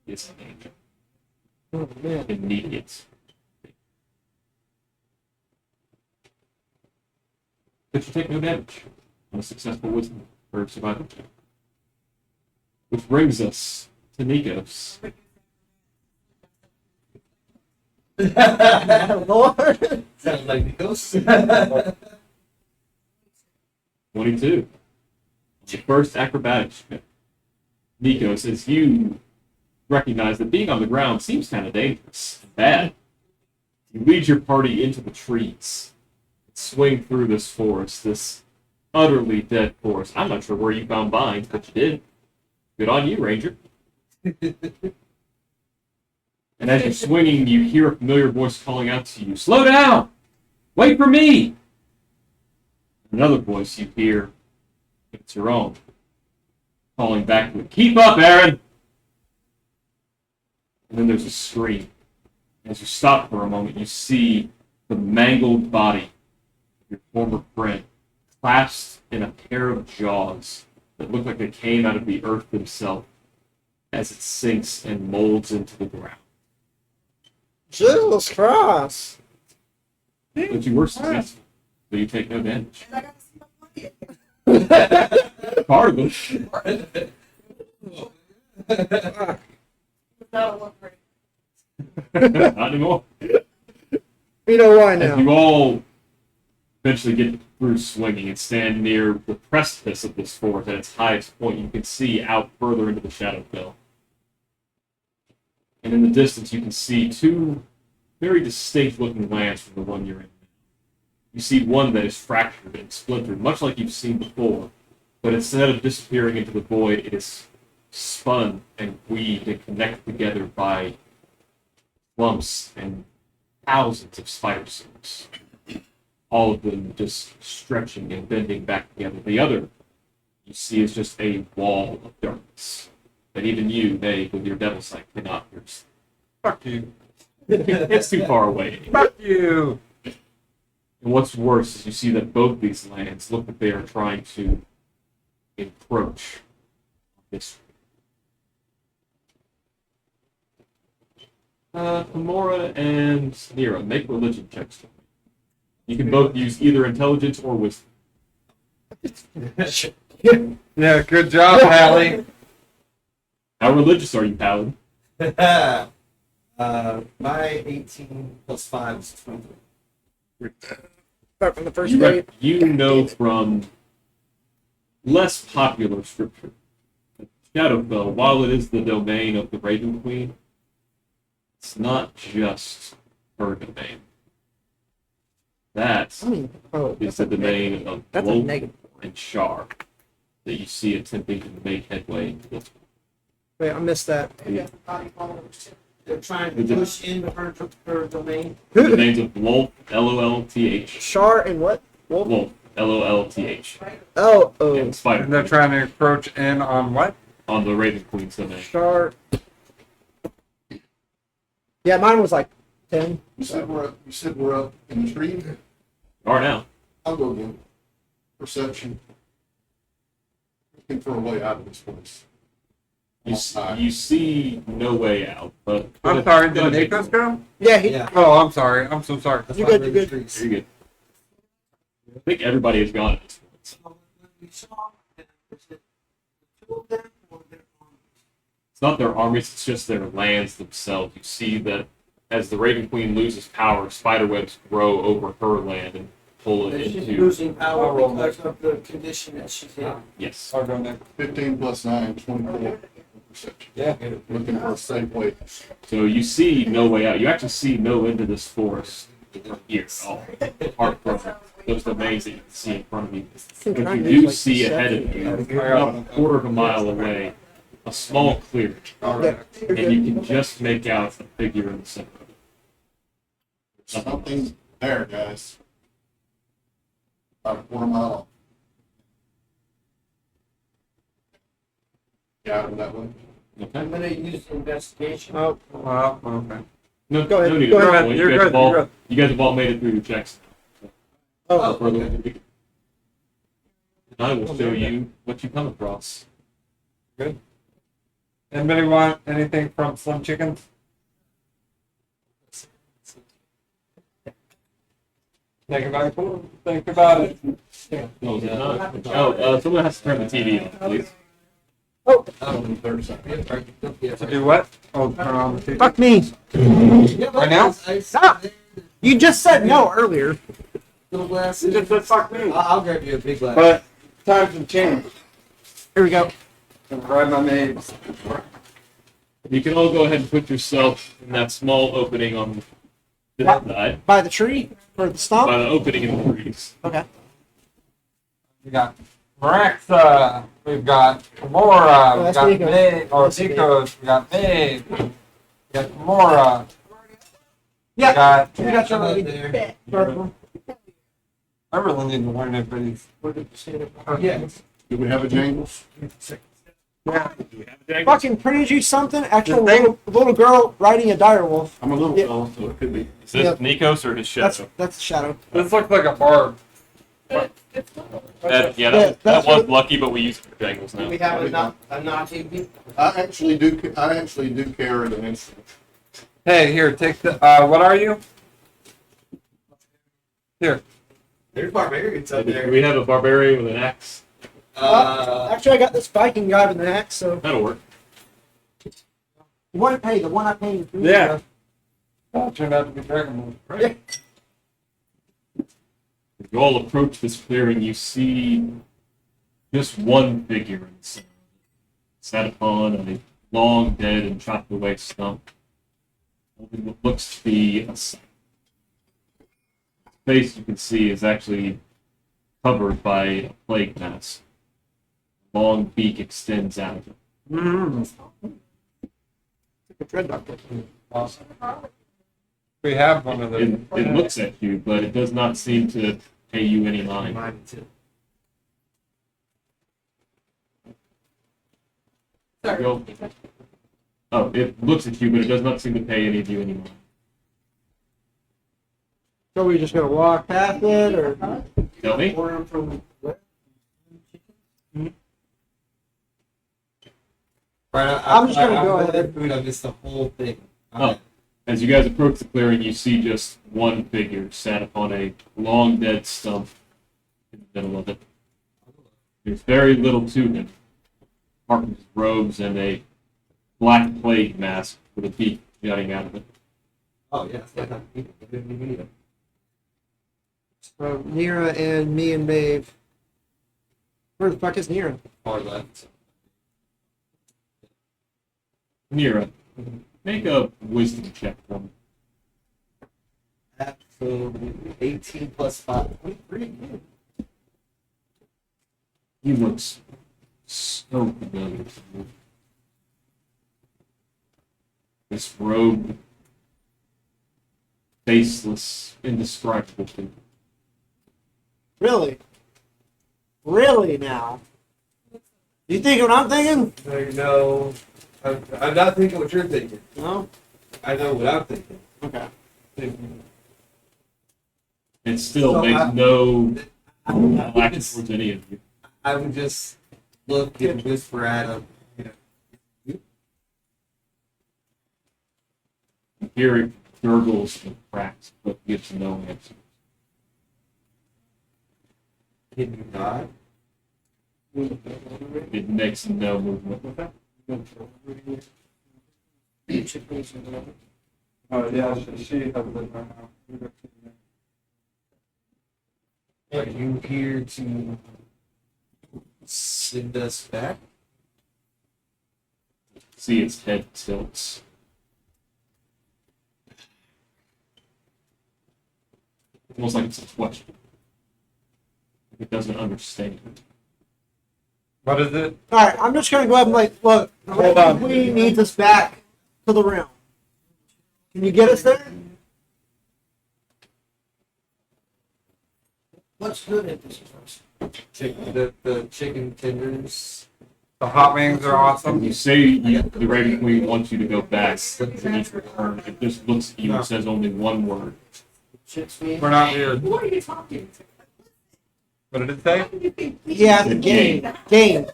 is in danger. Oh, man. Immediate. But you take no damage on a successful wisdom or survival check. Which brings us to Nikos. Lord. Sounds like the ghost. 22. Your first acrobatics check. Nikos, as you recognize that being on the ground seems kind of dangerous and bad, you lead your party into the trees, swing through this forest, this utterly dead forest. I'm not sure where you found vines, but you did. Good on you, Ranger. And as you're swinging, you hear a familiar voice calling out to you, "Slow down! Wait for me!" Another voice you hear, it's your own, calling back to it, "Keep up, Aaron!" And then there's a scream. As you stop for a moment, you see the mangled body of your former friend clasped in a pair of jaws that look like they came out of the earth themselves as it sinks and molds into the ground. Jesus Christ. But you were successful, so you take no damage. And I got to see my money. Part of it. That'll look great. Not anymore. You know why As now? you all eventually get through swinging and stand near the precipice of this forest at its highest point, you can see out further into the Shadowfell. And in the distance, you can see two very distinct-looking lands from the one you're in. You see one that is fractured and splintered, much like you've seen before, but instead of disappearing into the void, it is spun and weaved and connected together by clumps and thousands of spider silks. All of them just stretching and bending back together. The other you see is just a wall of darkness that even you, Dave, with your devil sight, cannot pierce. Fuck you. It's too far away. Fuck you. And what's worse is you see that both these lands look like they are trying to encroach on this. Kimura and Nero, make religion checks. You can both use either intelligence or wisdom. Yeah, good job, Hallie. How religious are you, Paladin? My 18 plus 5 is 20. Start from the first You, day. you know from less popular scripture that Shadowfell, while it is the domain of the Raven Queen, it's not just her domain. That I mean, oh, is that's the a domain negative. of That's a Globe negative. and Shar that you see attempting to make headway into this. Wait, I missed that. Maybe I have body followers too. They're trying to push into her domain. The domains of Lolth, Lolth, Shar and what? Wolf? Lolth, Lolth, Oh, oh. and Spider And they're trying to encroach in on what? on the Raven Queen's domain. Shar. Yeah, mine was like 10. You said we're up in the tree. Are now. I'll go again. Perception. Looking for a way out of this place. You see no way out, but I'm sorry, did Nikos go? Yeah, he. Yeah. Oh, I'm sorry. I'm so sorry. That's You why good, we're you in the good. trees. You're good. I think everybody has gone at this point. We saw, is it two of them or their armies? It's not their armies, it's just their lands themselves. You see that as the Raven Queen loses power, spiderwebs grow over her land and pull it She's into. losing power because of the condition that she's in. Yes. I'll go next. 15 plus 9, 24. Perception. Yeah. Looking for a safe way. So you see no way out. You actually see no end to this forest from here at all. Apart from those domains that you can see in front of you. But you do see ahead of you, about a quarter of a mile away, a small clearing. All right. And you can just make out a figure in the center of it. Something there, guys. About a quarter mile off. Yeah, out of that way. Okay. I'm gonna use investigation. Oh, Well, okay. No, Go ahead, no need go at this ahead. point. You're You guys good, have all- you're good. You guys have all made it through your checks. oh, Further okay. ado, I will show you what you come across. Anybody want anything from Slim Chickens? Think about it. Think about it. No, is it not? Someone has to turn the TV on, please. Oh, there's something. To do what? Oh, turn on the TV. fuck me. Right now? Stop. You just said no earlier. Little You glasses. just said fuck me. I'll grab you a big glass. But times have changed. Here we go. I'm grab my names. You can all go ahead and put yourself in that small opening on this side, By the tree or the by stump. the opening in the trees. Okay. We got Marexa. We've got Kimura. We that's got Nico. Maeve. Or That's Nico's. We got Maeve. We got Kimura. We Yeah. got. We got Come you up ready. there. Purple. I really need to learn everybody's. Yeah. Do we have a Jangles? Yeah. Fucking printed you something. Actual The thing- little girl riding a dire wolf. I'm a little Yeah. fellow, so it could be. Is this Yeah. Nikos or his shadow? That's the shadow. This looks like a barb. It's little. Yeah, that's that was what- lucky, but we use it for jangles Do now. we have a not TV? I actually do carry an instrument. Hey, here, take the. What are you? Here. There's barbarians up Do there. we have a barbarian with an axe? Actually, I got this Viking guy with an axe, so That'll work. the one I paid. Yeah. That turned out to be Dragon Ball. Yeah. As you all approach this clearing, you see just one figure in the center. Sat upon a long, dead, and chopped away stump. Holding what looks to be a sack. His face, you can see, is actually covered by a plague mask. A long beak extends out of it. Awesome. We have one of those. It looks at you, but it does not seem to pay you any mind. Mine too. Go. Oh, it looks at you, but it does not seem to pay any of you any mind. So we just gonna walk past it, or Tell me. Order from what? Right, I'm just gonna go ordered ahead. Food, I missed the whole thing. Oh. As you guys approach the clearing, you see just one figure sat upon a long dead stump in the middle of it. There's very little to him, apart from his robes and a black plague mask with a beak jutting out of it. Oh, yeah. I didn't even need them. so Nira and me and Maeve. Where the fuck is Nira? Far left. Nira, make a wisdom check for me. Absolutely. 18 plus 5. 23. He looks so familiar to you. This robe, faceless, indescribable figure. Really? Really now? You think what I'm thinking? No, I'm not thinking what you're thinking. No? I know what I'm thinking. Okay. It still So makes I- no I would action just- towards any of you. I would just look and whisper at him. You hear it gurgles and cracks, but gives no answer. Can you nod? It makes no movement. Oh, yeah, she has it right now. Are you here to send us back? See its head tilts. Almost like it's a question. It doesn't understand. What is it? Alright, I'm just gonna go ahead and look, Hold on. we need this back to the realm. Can you get us there? What's good at this place? The chicken tenders The hot wings are When awesome. you say the Raven Queen wants you to go back to each turn, it just looks at you and says only one word. Shit's me. We're not weird. Who are you talking to? What did it say? What do you think? Yeah, the Game. game.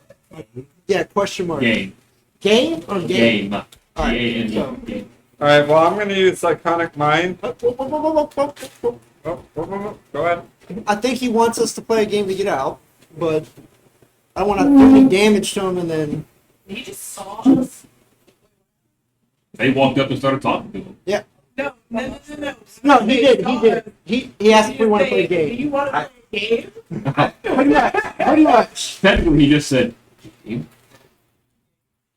Yeah, question mark. Game. Game or game? Game. Alright, G-A-N-E. so- Game. Alright, well, I'm going to use Psychonic Mind. Whoop, whoop, whoop, whoop, whoop, whoop, whoop. Oh, go ahead. I think he wants us to play a game to get out, but I don't want to do any damage to him and then. He just saw us. They walked up and started talking to him. No. No, he did. He did. He asked if we want to play a Do game. you want to play a game? Pretty much. Pretty much. Technically, he just said, "Game?"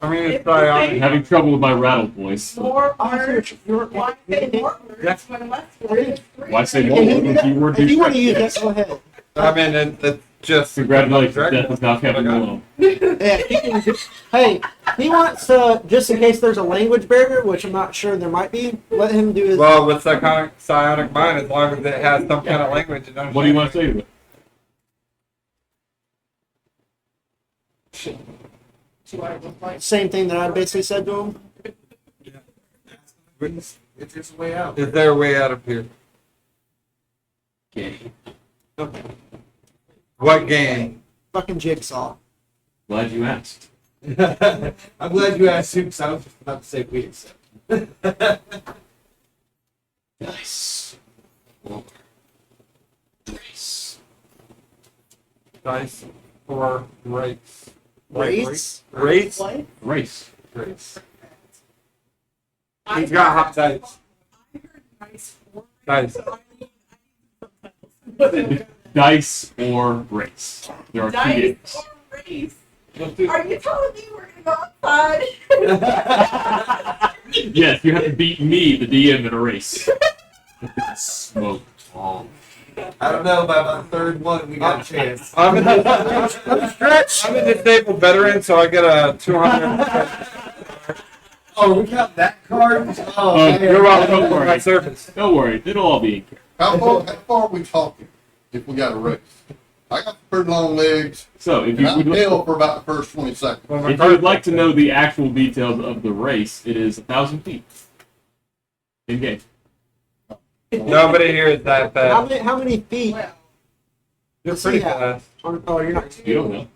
I'm going to use If Psionic. they- Having trouble with my rattle voice. More art. Why say more Yeah. words when less words? Why say If more you- words when keyword If you want to do use that, go ahead. I mean, it's just. Congratulations, Death is now Kevin Malone. Yeah, he can do, hey, he wants to, just in case there's a language barrier, which I'm not sure there might be, let him do his. Well, with Psionic Mind, as long as it has some kind of language. You What do you want to say to it? Same thing that I basically said to him. It's just a way out. Is there a way out of here? Game. What game? Fucking jigsaw. Glad you asked. I'm glad you asked him because I was just about to say we accept. Nice. Or race. Dice or race? Race? Race? Race. Race. He's got hot dice. I heard nice words. Dice. Dice or race. There are two Dice games. or race? Let's do Are you telling me we're gonna go outside? Yes, you have to beat me, the DM, in a race. Smoke. Oh. I don't know, by about the third one, we got a chance. I'm a disabled veteran, so I get a 200. Oh, we got that card? Oh, man. You're welcome. Don't My worry. service. Don't worry. It'll all be in care. How far are we talking if we got a race? I got pretty long legs, So, if and you I'm would, held for about the first 20 seconds. Well, my if you would like to know the actual details of the race, it is 1,000 feet. In game. Nobody here is that fast. How many feet? You're pretty Yeah. fast. Oh, you're not. You don't know.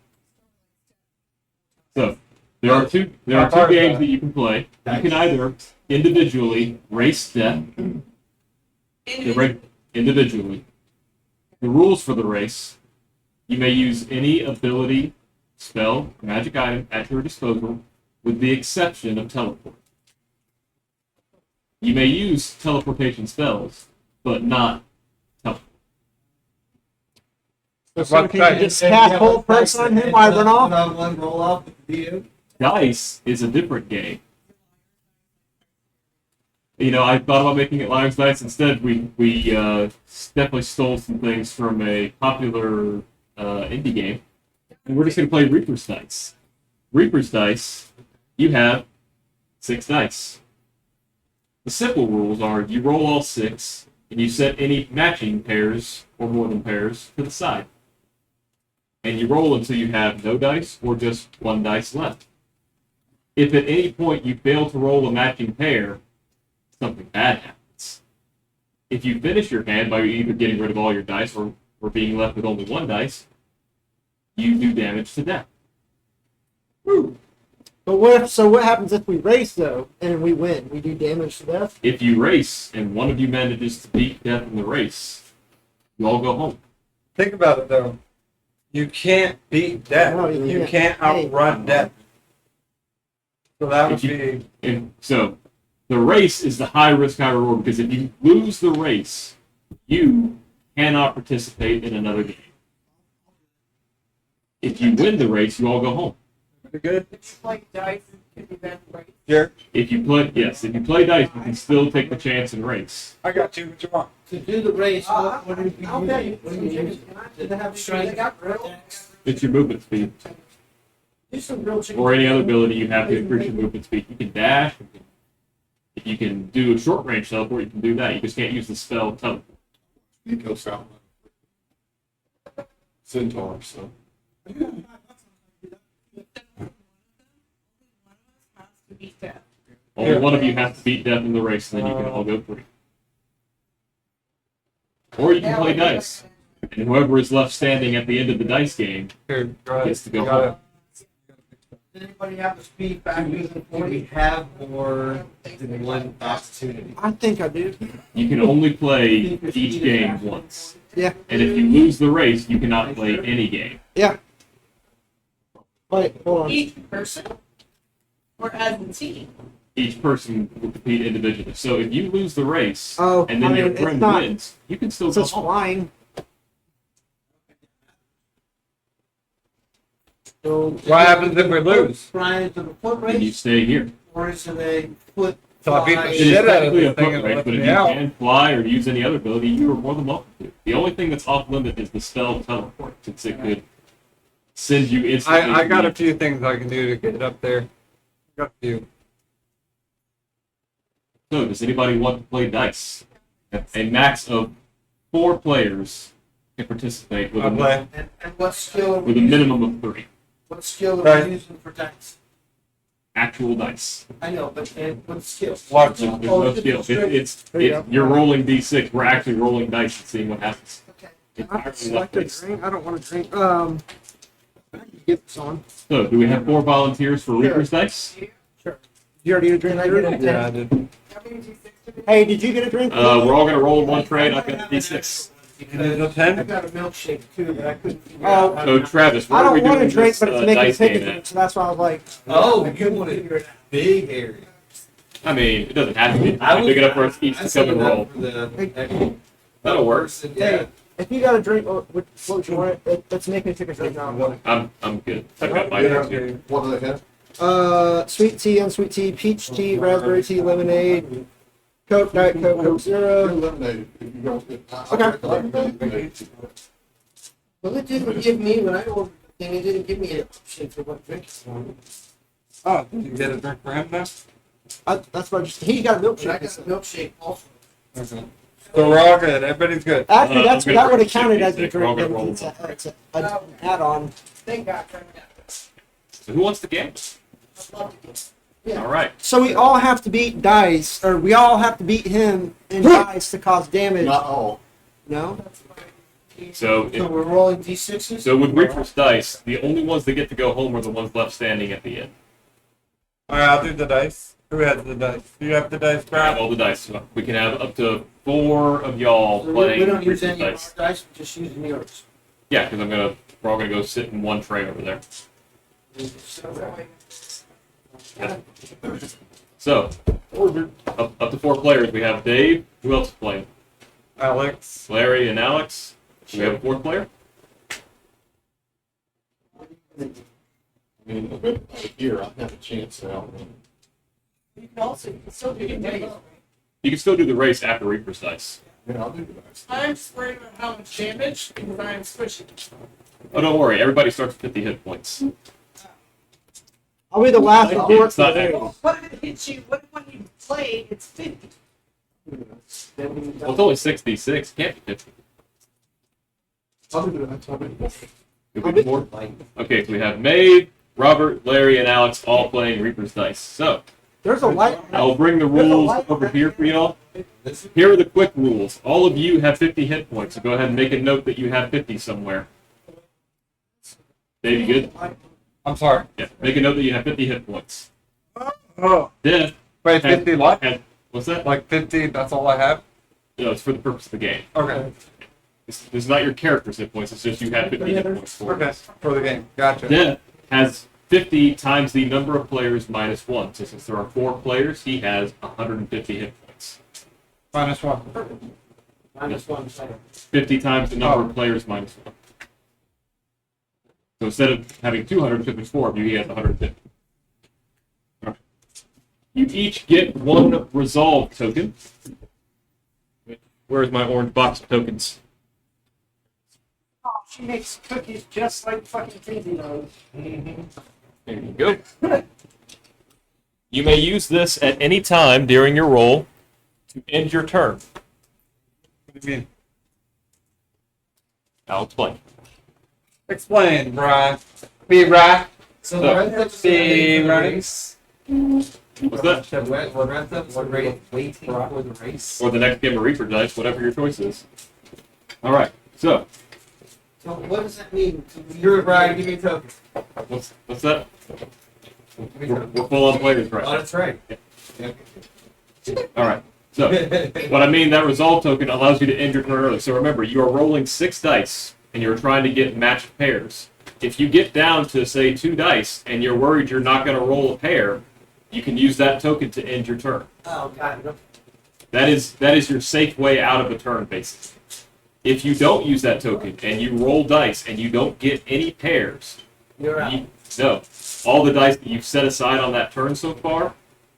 So, there are two games that you can play. You can either individually race death. Individually. The rules for the race: you may use any ability, spell, or magic item at your disposal, with the exception of teleport. You may use teleportation spells, but not teleport. So can you just cast whole person on him while I run off? One roll off with the DM. Dice is a different game. You know, I thought about making it Liar's Dice. Instead, we definitely stole some things from a popular indie game. And we're just going to play Reaper's Dice. Reaper's Dice, you have 6 dice. The simple rules are you roll all 6, and you set any matching pairs, or more than pairs, to the side. And you roll until you have no dice, or just 1 dice left. If at any point you fail to roll a matching pair, something bad happens. If you finish your hand by either getting rid of all your dice or being left with only 1 dice, you do damage to death. But what happens if we race though and we win? We do damage to death? If you race and one of you manages to beat death in the race, you all go home. Think about it though. You can't beat death. No, you You can't. can't outrun death. So that would If you- be. And so the race is the high risk, high reward, because if you lose the race, you cannot participate in another game. If you win the race, you all go home. Pretty good. It's like dice can be that right. Here, If you play dice, you can still take the chance and race. I got you. What you want? To do the race, what do you Okay. use? What do you use? To have strength, dex, It's your movement speed. do some real chicken. Or any other ability you have to increase your movement speed. You can dash. If you can do a short range teleport, you can do that. You just can't use the spell teleport. You go south. Centaur, so. Only one of you has to beat death in the race, and then you can all go free. Or you can play dice, and whoever is left standing at the end of the dice game Here, go ahead. gets to go You got home. Does anybody have the speed back using Do 40? we have more than one opportunity? I think I do. You can only play each game once. Yeah. And if you lose the race, you cannot play any game. Yeah. Wait, hold on. Each person? Or as a team? Each person will compete individually. So if you lose the race, Oh, and then I your mean, it's friend not- wins, you can still It go says home. flying. So, What happens if we lose? Flying to the foot Then you race, stay here. or is it a foot So I beat the fly? It is shit out of technically a this thing foot and race, let but if me you out. can fly or use any other ability, you are more than welcome to. The only thing that's off limit is the spell teleport, since it could send you instantly. I got to a few things I can do to get up there. Got a few. So, does anybody want to play dice? A max of 4 players can participate with, I'll play. And what skill are we with a using? minimum of 3 What skill are Right. we using for dice? actual dice. I know, but and what skill? Watch. There's Oh, no it's skill. straight- You're rolling d6. We're actually rolling dice and seeing what happens. Okay. It's I actually select a left-based. drink. I don't want to drink. Get this on. So, do we have 4 volunteers for Reaper's dice? You already get a drink? Yeah, I did. Hey, did you get a drink? We're all going to roll in one trade. I've got a d6. You need a I 10? got a milkshake too, but I couldn't figure Oh. out how So, to. Travis, what I are we don't want doing to drink, this but it's making dice pick a game drink, at? so that's why I was like, Oh, you wanted a big area. I mean, it doesn't have to be I would- big enough for us each I to said come and that roll. for the That'll work. Yeah. if you got a drink, what would you want? Let's make me pick a drink now. I'm good. I've got my drinks here. What do they have? Sweet tea, unsweet tea, peach tea, raspberry tea, lemonade, Coke, Diet Coke, Coke You're Zero. eliminated if you don't get. Okay. Well, it didn't give me, when I ordered the thing, it didn't give me an option for what drink it's on. Oh, did you get a drink for him now? That's what he got a But I milkshake. got a milkshake also. Okay. So we're all good. Everybody's good. Actually, I'm that gonna would have drink counted shit as a these days. We're all drink. gonna Then roll it's an add-on. Thank God for that. So, who wants the game? I love it. All right. So we all have to beat dice, or we all have to beat him in dice to cause damage. Not all. No. So, So we're rolling D6s? so with Reaper's dice, the only ones that get to go home are the ones left standing at the end. Alright, I'll do the dice. Who has the dice? Do you have the dice, I have Brad? all the dice. So we can have up to 4 of y'all So playing we don't use Reaper's any of dice. our dice, we're just using yours. Yeah, because we're all gonna go sit in one tray over there. So, up to 4 players. We have Dave. Who else is playing? Alex. Larry and Alex. Do we have a 4th player? Here, I have a chance now. You can also still do your race. You can still do the race after Reaper's dice. Yeah, I'll do that. I'm just worried about how much damage because I'm squishy. Oh, don't worry. Everybody starts with 50 hit points. I'll be the last It's resort. not Well, what if it hits you? What if when you play it's 50? Well, it's only 66. Can't be 50. I'll do that. I'll do that. You'll be more. Okay, so we have Maeve, Robert, Larry, and Alex all playing Reaper's dice. So, There's a light. I'll bring the rules over here for y'all. Here are the quick rules. All of you have 50 hit points, so go ahead and make a note that you have 50 somewhere. Dave, you good? I'm sorry. Yeah, make a note that you have 50 hit points. Oh. Death Wait, has- 50 what? What's that? Like 50, that's all I have? No, it's for the purpose of the game. Okay. It's not your character's hit points, it's just you have 50 hit points for it. Okay. For the game. Gotcha. Death has 50 times the number of players minus 1. So since there are 4 players, he has 150 hit points. Minus 1. Minus 1 second. 50 times the number of players minus 1. So instead of having 200, because there's 4 of you, he has 150. Alright. You each get 1 resolve token. Where's my orange box of tokens? Oh, she makes cookies just like fucking Tinky does. There you go. You may use this at any time during your roll to end your turn. What do you mean? I'll explain. Explain, Brian. Be right. So So- the Be right. What's that? So we're ready, waiting for the race. Or the next game of Reaper dice, whatever your choice is. All right. So So what does that mean? You're Brian, give me a token. what's that? Give me a We're token. full on players right Oh, now. that's right. All right. So what I mean, that resolve token allows you to end your turn early. So remember, you are rolling 6 dice, and you're trying to get matched pairs. If you get down to, say, 2 dice, and you're worried you're not going to roll a pair, you can use that token to end your turn. Oh, got it. That is your safe way out of a turn, basically. If you don't use that token, and you roll dice, and you don't get any pairs, You're out. no. All the dice that you've set aside on that turn so far,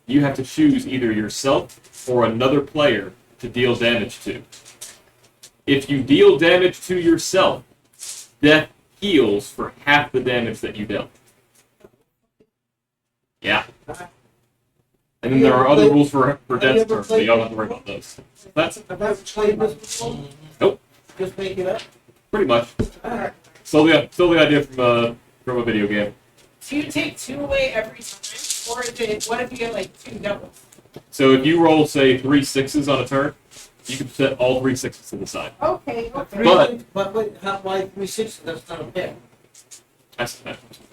you have to choose either yourself or another player to deal damage to. If you deal damage to yourself, death heals for half the damage that you dealt. Yeah. And then there are other rules for death turns, so you don't have to worry about those. That's Have I ever played this before? Nope. Just make it up? pretty much. Alright. Still the idea from a video game. Do you take 2 away every time? Or is it, what if you get like 2 doubles? So if you roll, say, 3 6s on a turn, you can set all 3 6s to the side. Okay, okay. But- Wait, how, why 360? That's not a pair. That's,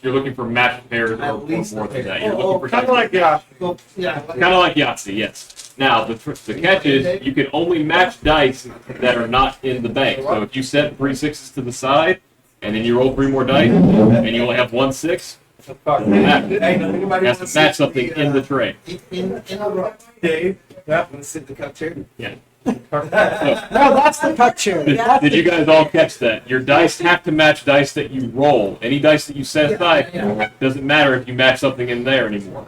you're looking for matched pairs or At least more a than pair. that. You're Oh, looking for Kind of like yeah. Well, yeah. kind of like Yahtzee, yes. Now the catch is you can only match dice that are not in the bank. So if you set 3 6s to the side, and then you roll 3 more dice, and you only have 1 6, you have to match something in the tray. In a row. Dave. Want to sit in the cup chair? Yeah. No, that's the cut chair. Did you guys all catch that? Your dice have to match dice that you roll. Any dice that you set aside doesn't matter if you match something in there anymore.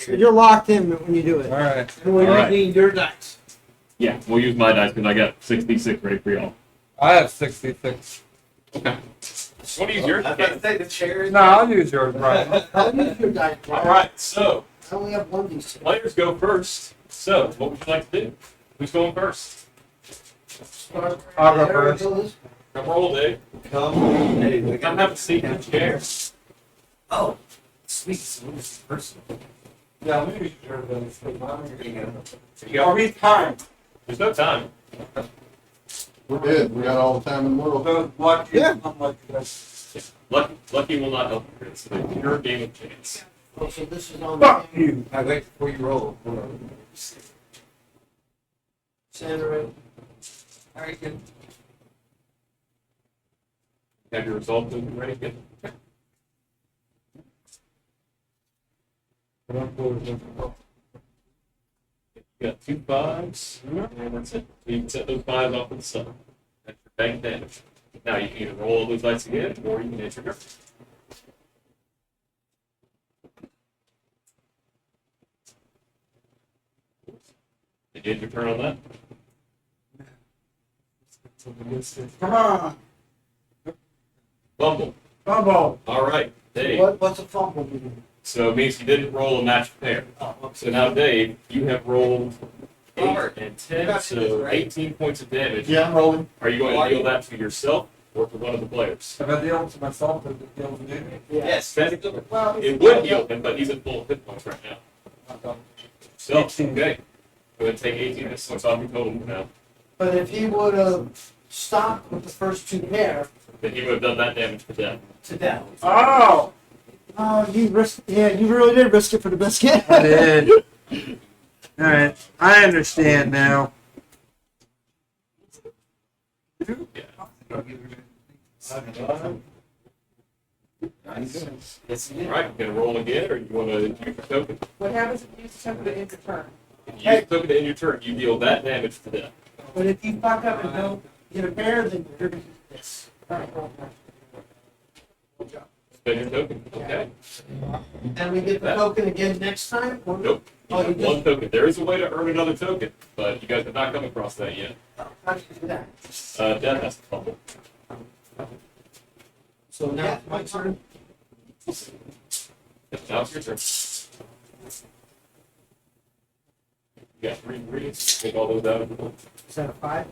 You're locked in when you do it. All right. And we're Alright. using your dice. Yeah, we'll use my dice because I got 66 ready for y'all. I have 66. Okay. Want to use yours? I was about to say the chair is. No, I'll use yours, Brian. I'll use your dice. All right. So I only have one of these. players go first. So what would you like to do? Who's going first? I'll go first. Come roll, Dave. Come. Hey, Come have a seat in the chair. Oh, sweet. So this is personal. Yeah, let me use yours. You Are we time? There's no time. We're good. We got all the time in the world. Those lucky, Yeah. unlucky guys. Lucky will not help you. It's a pure game of chance. Oh, so this is on Fuck the you. I wait before you roll. Hold on. center. Right? All right, good. Have your result ready? Good. You got 2 5s, and that's it. So you can set those 5s off to the side. That's your bank damage. Now you can either roll those dice again, or you can hit your turn. Did you hit your turn on that? Come on. Fumble. Bumble. All right, Dave. What's a fumble mean? So it means you didn't roll a matched pair. Oh, okay. So now, Dave, you have rolled 8 Robert, and you 10, got this, so right? 18 points of damage. Yeah, I'm rolling. Are you going to deal that to yourself or to one of the players? If I deal to myself, does it deal to you? Yes. Well, It would heal him, but he's at full hit points right now. So, okay. Go ahead and take 18 hit points off your total now. but if he would have stopped with the first 2 pair Then he would have done that damage to death. to death. Oh! Oh, you risked. Yeah, you really did risk it for the biscuit. I did. Alright, I understand now. Yes, All right, you can roll again, or you want to use your token? What happens if you use something to end your turn? If you use the token to end your turn, you deal that damage to death. But if you fuck up and don't get a pair, then you're going to use this. Spend your token. Okay. And we get the token again next time? Or- Nope. You Oh, have you one just, token. There is a way to earn another token, but you guys have not come across that yet. how do you do that? Death has to fumble. So now it's my turn. Now it's your turn. You got 3 ingredients. Take all those out of the book. Is that a 5?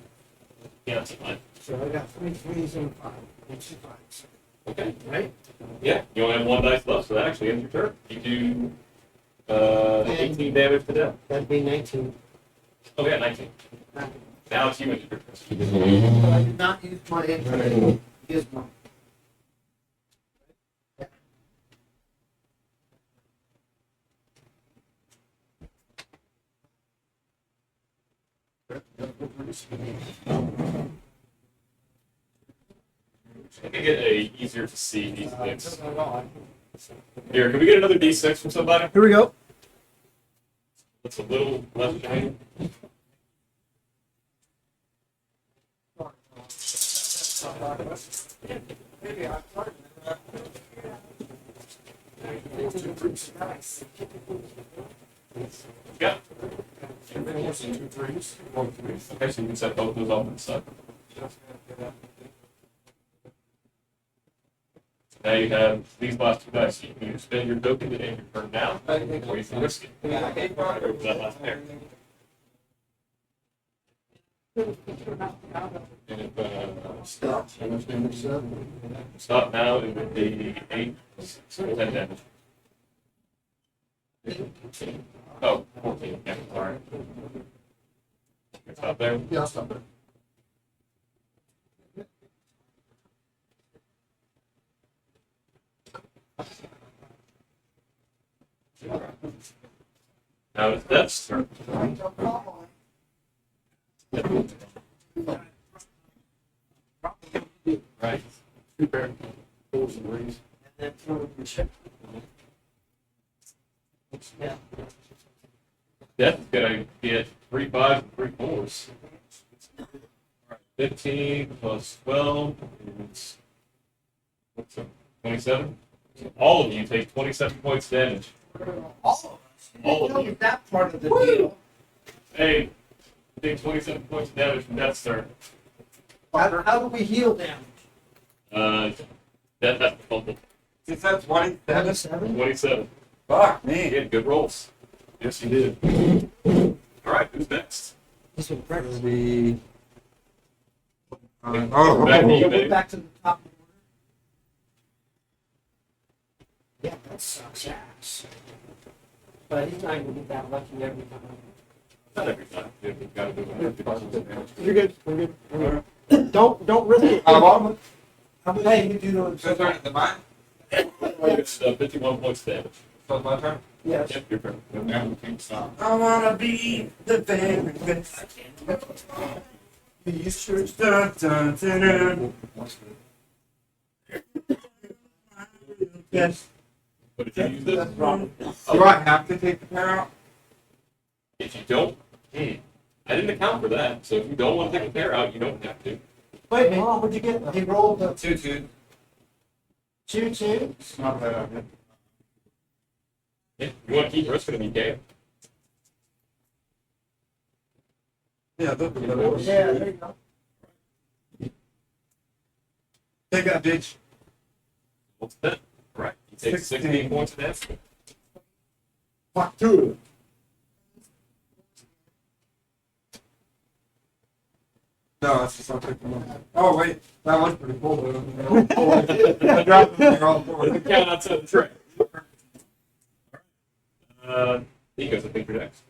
Yeah, that's fine. So I got 3 3s and 5. And 2 5s. Okay. Right? Yeah, you only have 1 dice left, so that actually ends your turn. You do 18 damage to death. That'd be 19. Oh, yeah, 19. Now it's you and your But I did not use my gizmo. I can get a easier to see these things. Here, can we get another D6 from somebody? Here we go. That's a little less shiny. Yeah. Okay, so you can set both those off to the side. Now you have these last two dice. You can either spend your token to end your turn now, or you can risk it. Over that last pair. And if stop now, it would be 8, 10 damage. Oh, 14. Yeah, sorry. Stop there. Yeah, I'll stop there. Now it's Death's turn. Right. Two pair. Pulls and rings. And then throw the chip. Yeah. Death is gonna get 3 5s and 3 4s. Alright, 15 plus 12 is what's up? 27? So all of you take 27 points damage. All of us. All of you. That part of the deal. Hey, you take 27 points of damage from Death's turn. How do we heal damage? Death has to fumble. Is that 27? 7? 27. Fuck He me. had good rolls. Yes, he did. Alright, who's next? This would break. Be. Back to you, Go baby. back to the top of the order. Yeah, that sucks ass. But he's not gonna be that lucky every time. Not every time. You've got to do it. You're good. We're good. We're good. Don't risk it. How long? How about hey, you do those? So turn it to mine? It's 51 points damage. So it's my turn? Yes. Yep, your turn. Now we can't stop. I wanna be the very best. You sure? Dun, dun, dun, dun. Yes. But if you use this, Do I have to take the pair out? if you don't, I didn't account for that. So if you don't want to take a pair out, you don't have to. Wait, hold on. What'd you get? He rolled a 2-2. 2-2. It's not a bad idea. Yeah, you want to keep risking them, you can. Yeah, those are Yeah, the there you go. Take that, bitch. What's that? Right. You take 16 points of damage. Fuck two. No, that's just not taking one. Oh, wait. That was pretty cool, though. I dropped them. They're all four. Count outside the track. Egos, I think you're next.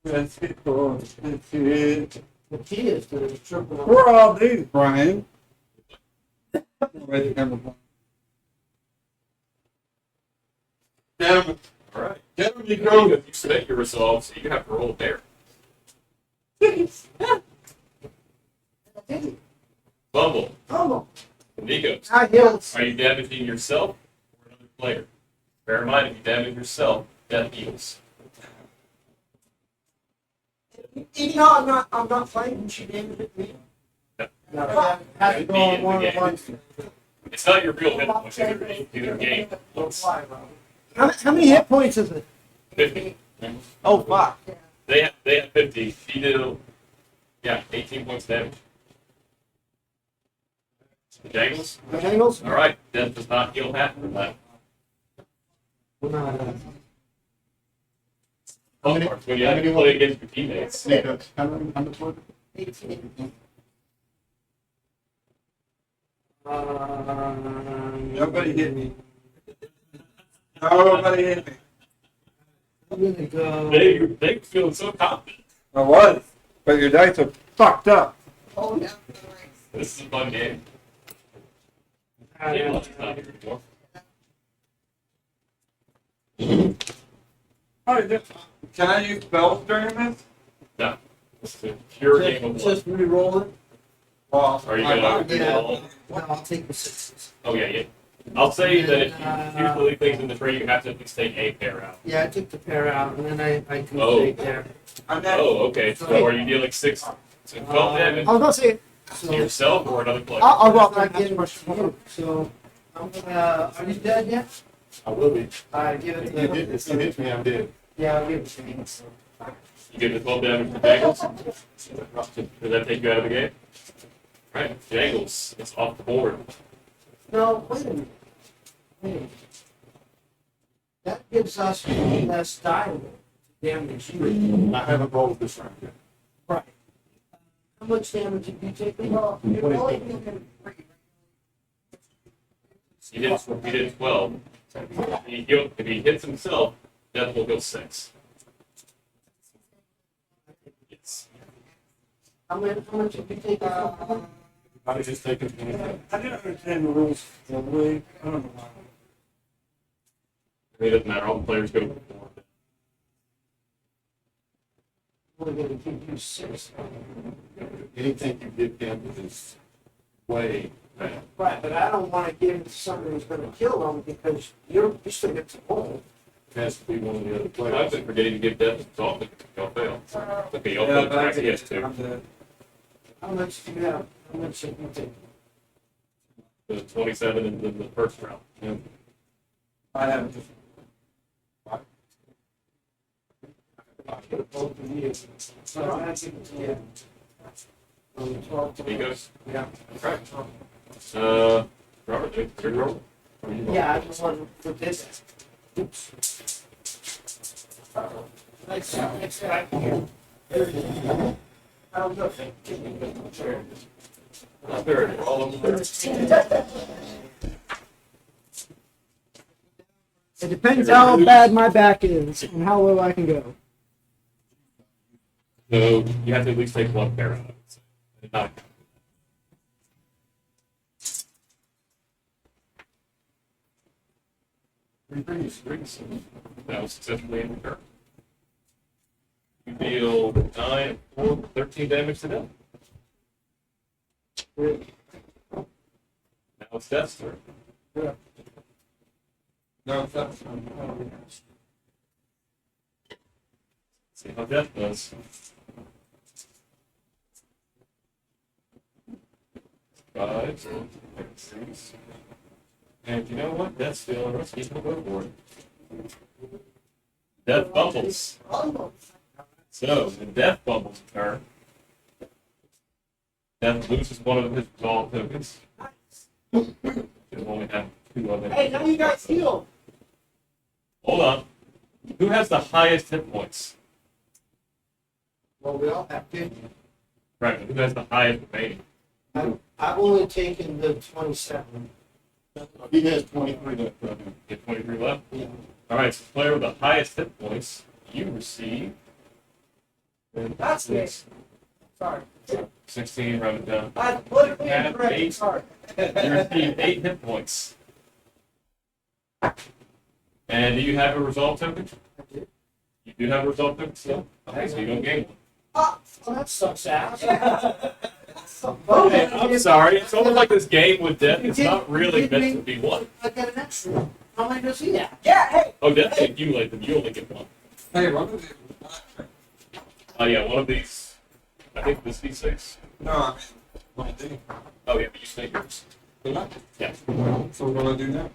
Let's get going. Let's get. The key is to triple. Where are all these, Brian? Wait, number one. Damn it. All right. Get him, you You go. you spent your resolve, so you have to roll a pair. Bumble. Oh, Nikos. I healed. Are you damaging yourself or another player? Bear in mind, if you damage yourself, death heals. Even though I'm not fighting, she damaged it me. No, it has to go on one of the ones. It's not your real hit points either game. It's How many hit points is it? 50. Oh, fuck. They have 50. She did, 18 points damage. The Jangles? The Jangles? All right. Death does not heal half of that. How many- When you have to play against your teammates. Nico, how much was it? 18. Nobody hit me. Nobody hit me. gonna go. They feeling so confident. I was, but your dice are fucked up. Oh, no. This is a fun game. Uh, Yeah, let's not here anymore. Can I use spells during this? No. This is a pure game of just re-roll it. Well, Are you I gonna- might. Yeah. No, I'll take the sixes. Oh, yeah. I'll say that if you use the lead things in the tree, you have to at least take a pair out. Yeah, I took the pair out, and then I can Oh. take there. I'm not. Oh, okay. So are you dealing 6 to 12 damage I was about to say, to So yourself or another player? I'll go out I'm there not and getting to you. So I'm gonna. Are you dead yet? I will be. Give it If to you hit, if you hit me, I'm dead. Yeah, I'll give it to you. You give the 12 damage to Jangles. Does that take you out of the game? Right, Jangles. It's off the board. No, wait a minute. Wait a minute. That gives us one less die roll to damage you. I haven't rolled this round yet. Right. How much damage did you take? Well, you're only doing 3. He did 12. If he hits himself, Death will go 6. Yes. How much did you take? I was just taking. I didn't understand the rules. I don't know why. It doesn't matter. All the players go before. We're gonna give you 6. Anything you give him is way bad. Right, but I don't want to give it to somebody who's gonna kill them because you still get to roll. It has to be one of the other I've players. been forgetting to give Death y'all fail. Okay, y'all Yeah, fail but I track. think Yes, too. I'm dead. How much do you have? How much did you take? The 27 in the first round. Yeah. I have. Both of you. So I'm gonna give it to you. 12 to He goes. Yeah. Right. Robert, your roll. Yeah, I just want to put this. Oops. Next guy here. How's the thing? Not very. We're all over there. it depends how bad my back is and how low I can go. So you have to at least take 1 pair out. Not that was successfully in the turn. You deal 9, 4, 13 damage to them. Now it's Death's turn. No, that's. See how Death does. 5, 6. And you know what? Death's still let's keep him go for it. Death bubbles. So, the Death bubbles turn. Death loses one of his resolve tokens. He'll only have 2 of them. Hey, now you guys heal. Hold on. Who has the highest hit points? Well, we all have to. Right, but who has the highest remaining? I've only taken the 27. He has 23 left right now. You have 23 left? Yeah. Alright, so player with the highest hit points, you receive. That's me. Sorry. 16, round it down. That's politically Yeah, incorrect. 8. Sorry. You receive 8 hit points. And do you have a resolve token? You do have a resolve token still? Okay, so you don't gain one. Well, that sucks ass. Okay, I'm sorry. It's almost like this game with Death is not really meant to be one. I got an extra one. How many does he have? Yeah, hey. Oh, Death accumulates them. You only get one. Hey, what is it? Oh, yeah, one of these. I think this D6. No, I mean, my thing. Oh, yeah, but you say yours. Yeah. So what do I do now?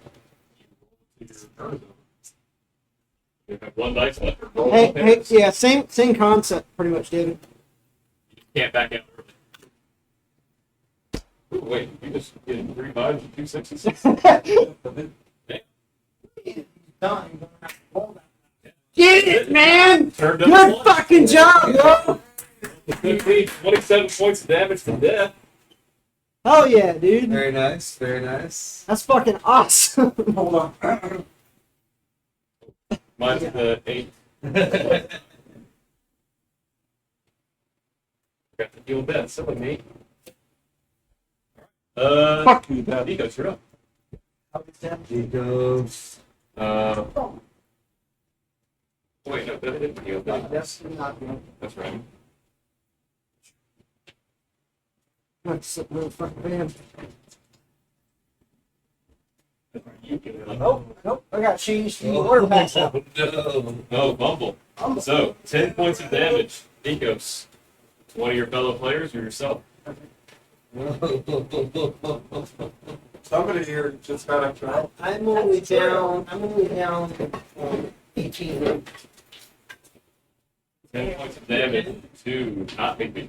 You have 1 dice left. Hey, yeah, same concept, pretty much, David. You can't back out early. Ooh, wait, you just get 3 5s and 2 6s? Done. You don't have to roll that. Get it, man! Turned up Good one. fucking job, bro! 15, 27 points of damage to Death. Hell yeah, dude. Very nice, very nice. That's fucking awesome. Hold on. Minus the 8. Got to deal with that. Silly me. Fuck you, Dad. Nico, you're up. He goes. Wait, no, that didn't deal with that. That's not good. That's right. Let's sit real fucking band. You get it. Nope. I got changed to the order pass out. No. Oh, Bumble. So, 10 points of damage. Nikos. To one of your fellow players or yourself? Somebody here just got up to I'm only down 18. 10 points of damage to not Bigby.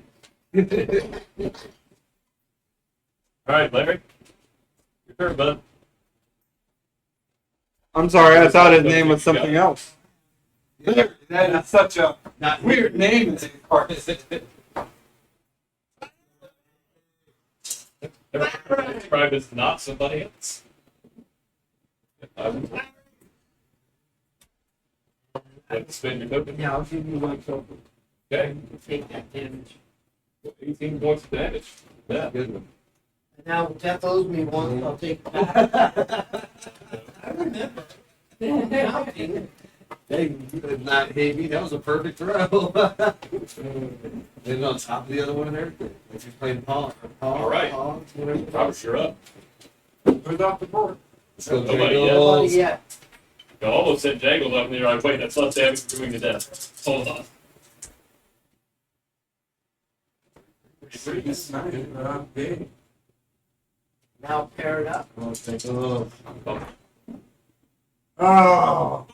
Alright, Larry. Your turn, bud. I'm sorry, I thought his name was something else. That is such a weird name. It's Described as not somebody else. Like to spend your token. Yeah, I'll give you one token. Okay. Take that damage. 18 points of damage. Yeah. Good one. Now, Death owes me one, I'll take that. I remember. Hey, not Havy, that was a perfect throw. And on top of the other one and everything. Like he's playing Paul. All right. Whatever. Robert, you're up. Who's off the board? Let's go, Nobody Jingles. Yeah. You almost said Jangled up, and you're like, wait, that's less damage for doing the death. Hold on. It's nice. Big. Now pair it up. Oh, Oh.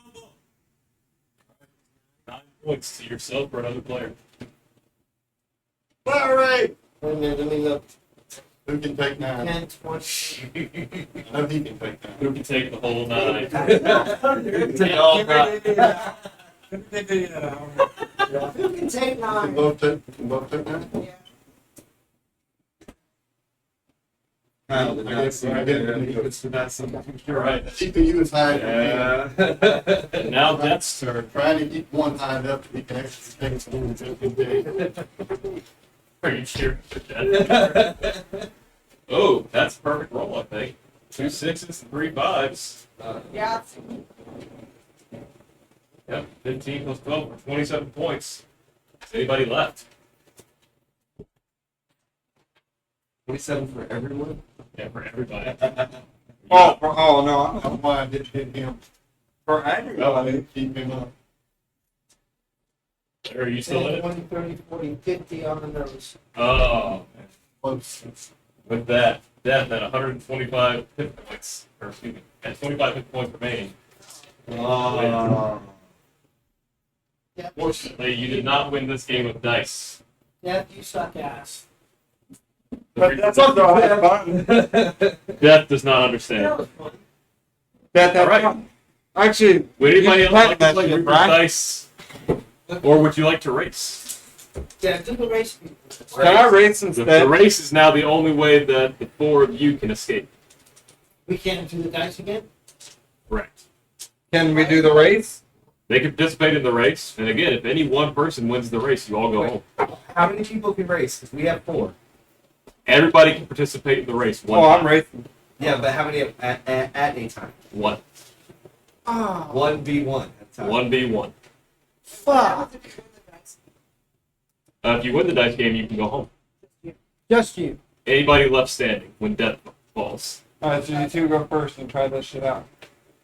9 points to yourself or another player. All right. Wait a minute, let me look. Who can take 9? 10, 20. I know he can take 9. Who can take the whole 9? Take all that. Who can take Can 9? both take 9? Yeah. Kyle did I not guess see I there. didn't. He puts the dice on the All computer. right. CPU is high. Yeah. And now Death's turn. Trying to keep one high up so he can actually take some moves in the day. Are you cheering for Death? Oh, that's a perfect roll, I think. 2 6s and 3 5s. Yeah. Yep, 15 plus 12 for 27 points. Is anybody left? 27 for everyone. Yeah, for everybody. Oh no. I don't know why I didn't hit him. For Well, I everybody. didn't keep him up. Are you still in 10, it? 20, 30, 40, 50 on the nose. Oh, Close. with that, Death at 125 hit points. Or excuse me, at 25 hit points remaining. Oh. Yeah, Fortunately, you did not win this game of dice. Death, you suck ass. But that's also had fun. Death does not That understand. was fun. That's All right. fun. Actually, Would anybody you else like to that play shit, Reaper's right? dice? Or would you like to race? Yeah, do the race. Can I race The instead? race is now the only way that the 4 of you can escape. We can't do the dice again? Correct. Can we do the race? They can participate in the race, and again, if any one person wins the race, you all go home. How many people can race? 'Cause we have 4. Everybody can participate in the race. One Oh, I'm time. racing. Yeah, but how many at a time? One. Oh, 1v1 at a time. 1v1. fuck. If you win the dice game, you can go home. Just you. Anybody left standing when death falls. Alright, so you two go first and try this shit out.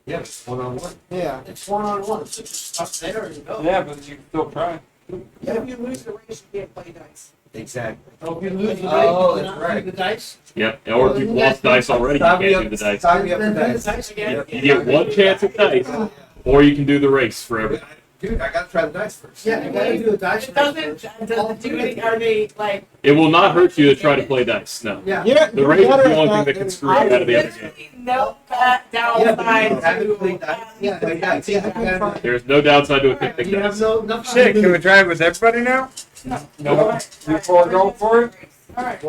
Yeah, it's 1-on-1. Yeah. It's 1-on-1, so just up there and go. Yeah, but you can still try. If you lose the race, you can't play dice. Exactly. Oh, if you lose the race, Oh, you that's cannot right. do the dice? Yep. Or if you've lost dice already, you Sign me can't do up- the dice. sign me up for Then do the dice. dice again? You get one chance at dice, or you can do the race forever. Dude, I gotta try the dice first. Yeah, you gotta do the dice It first. doesn't do anything. Are they like? It will not hurt you to try to play dice. No. Yeah. The race is the only thing that can screw you I out of the other game. literally know that Yeah, but you downside haven't to. played dice. Yeah, play dice. Yeah, I gotta- There's no downside to a picnic You have dice. no, nothing. Shit, can we try it with everybody now? No. You four go for it? All right.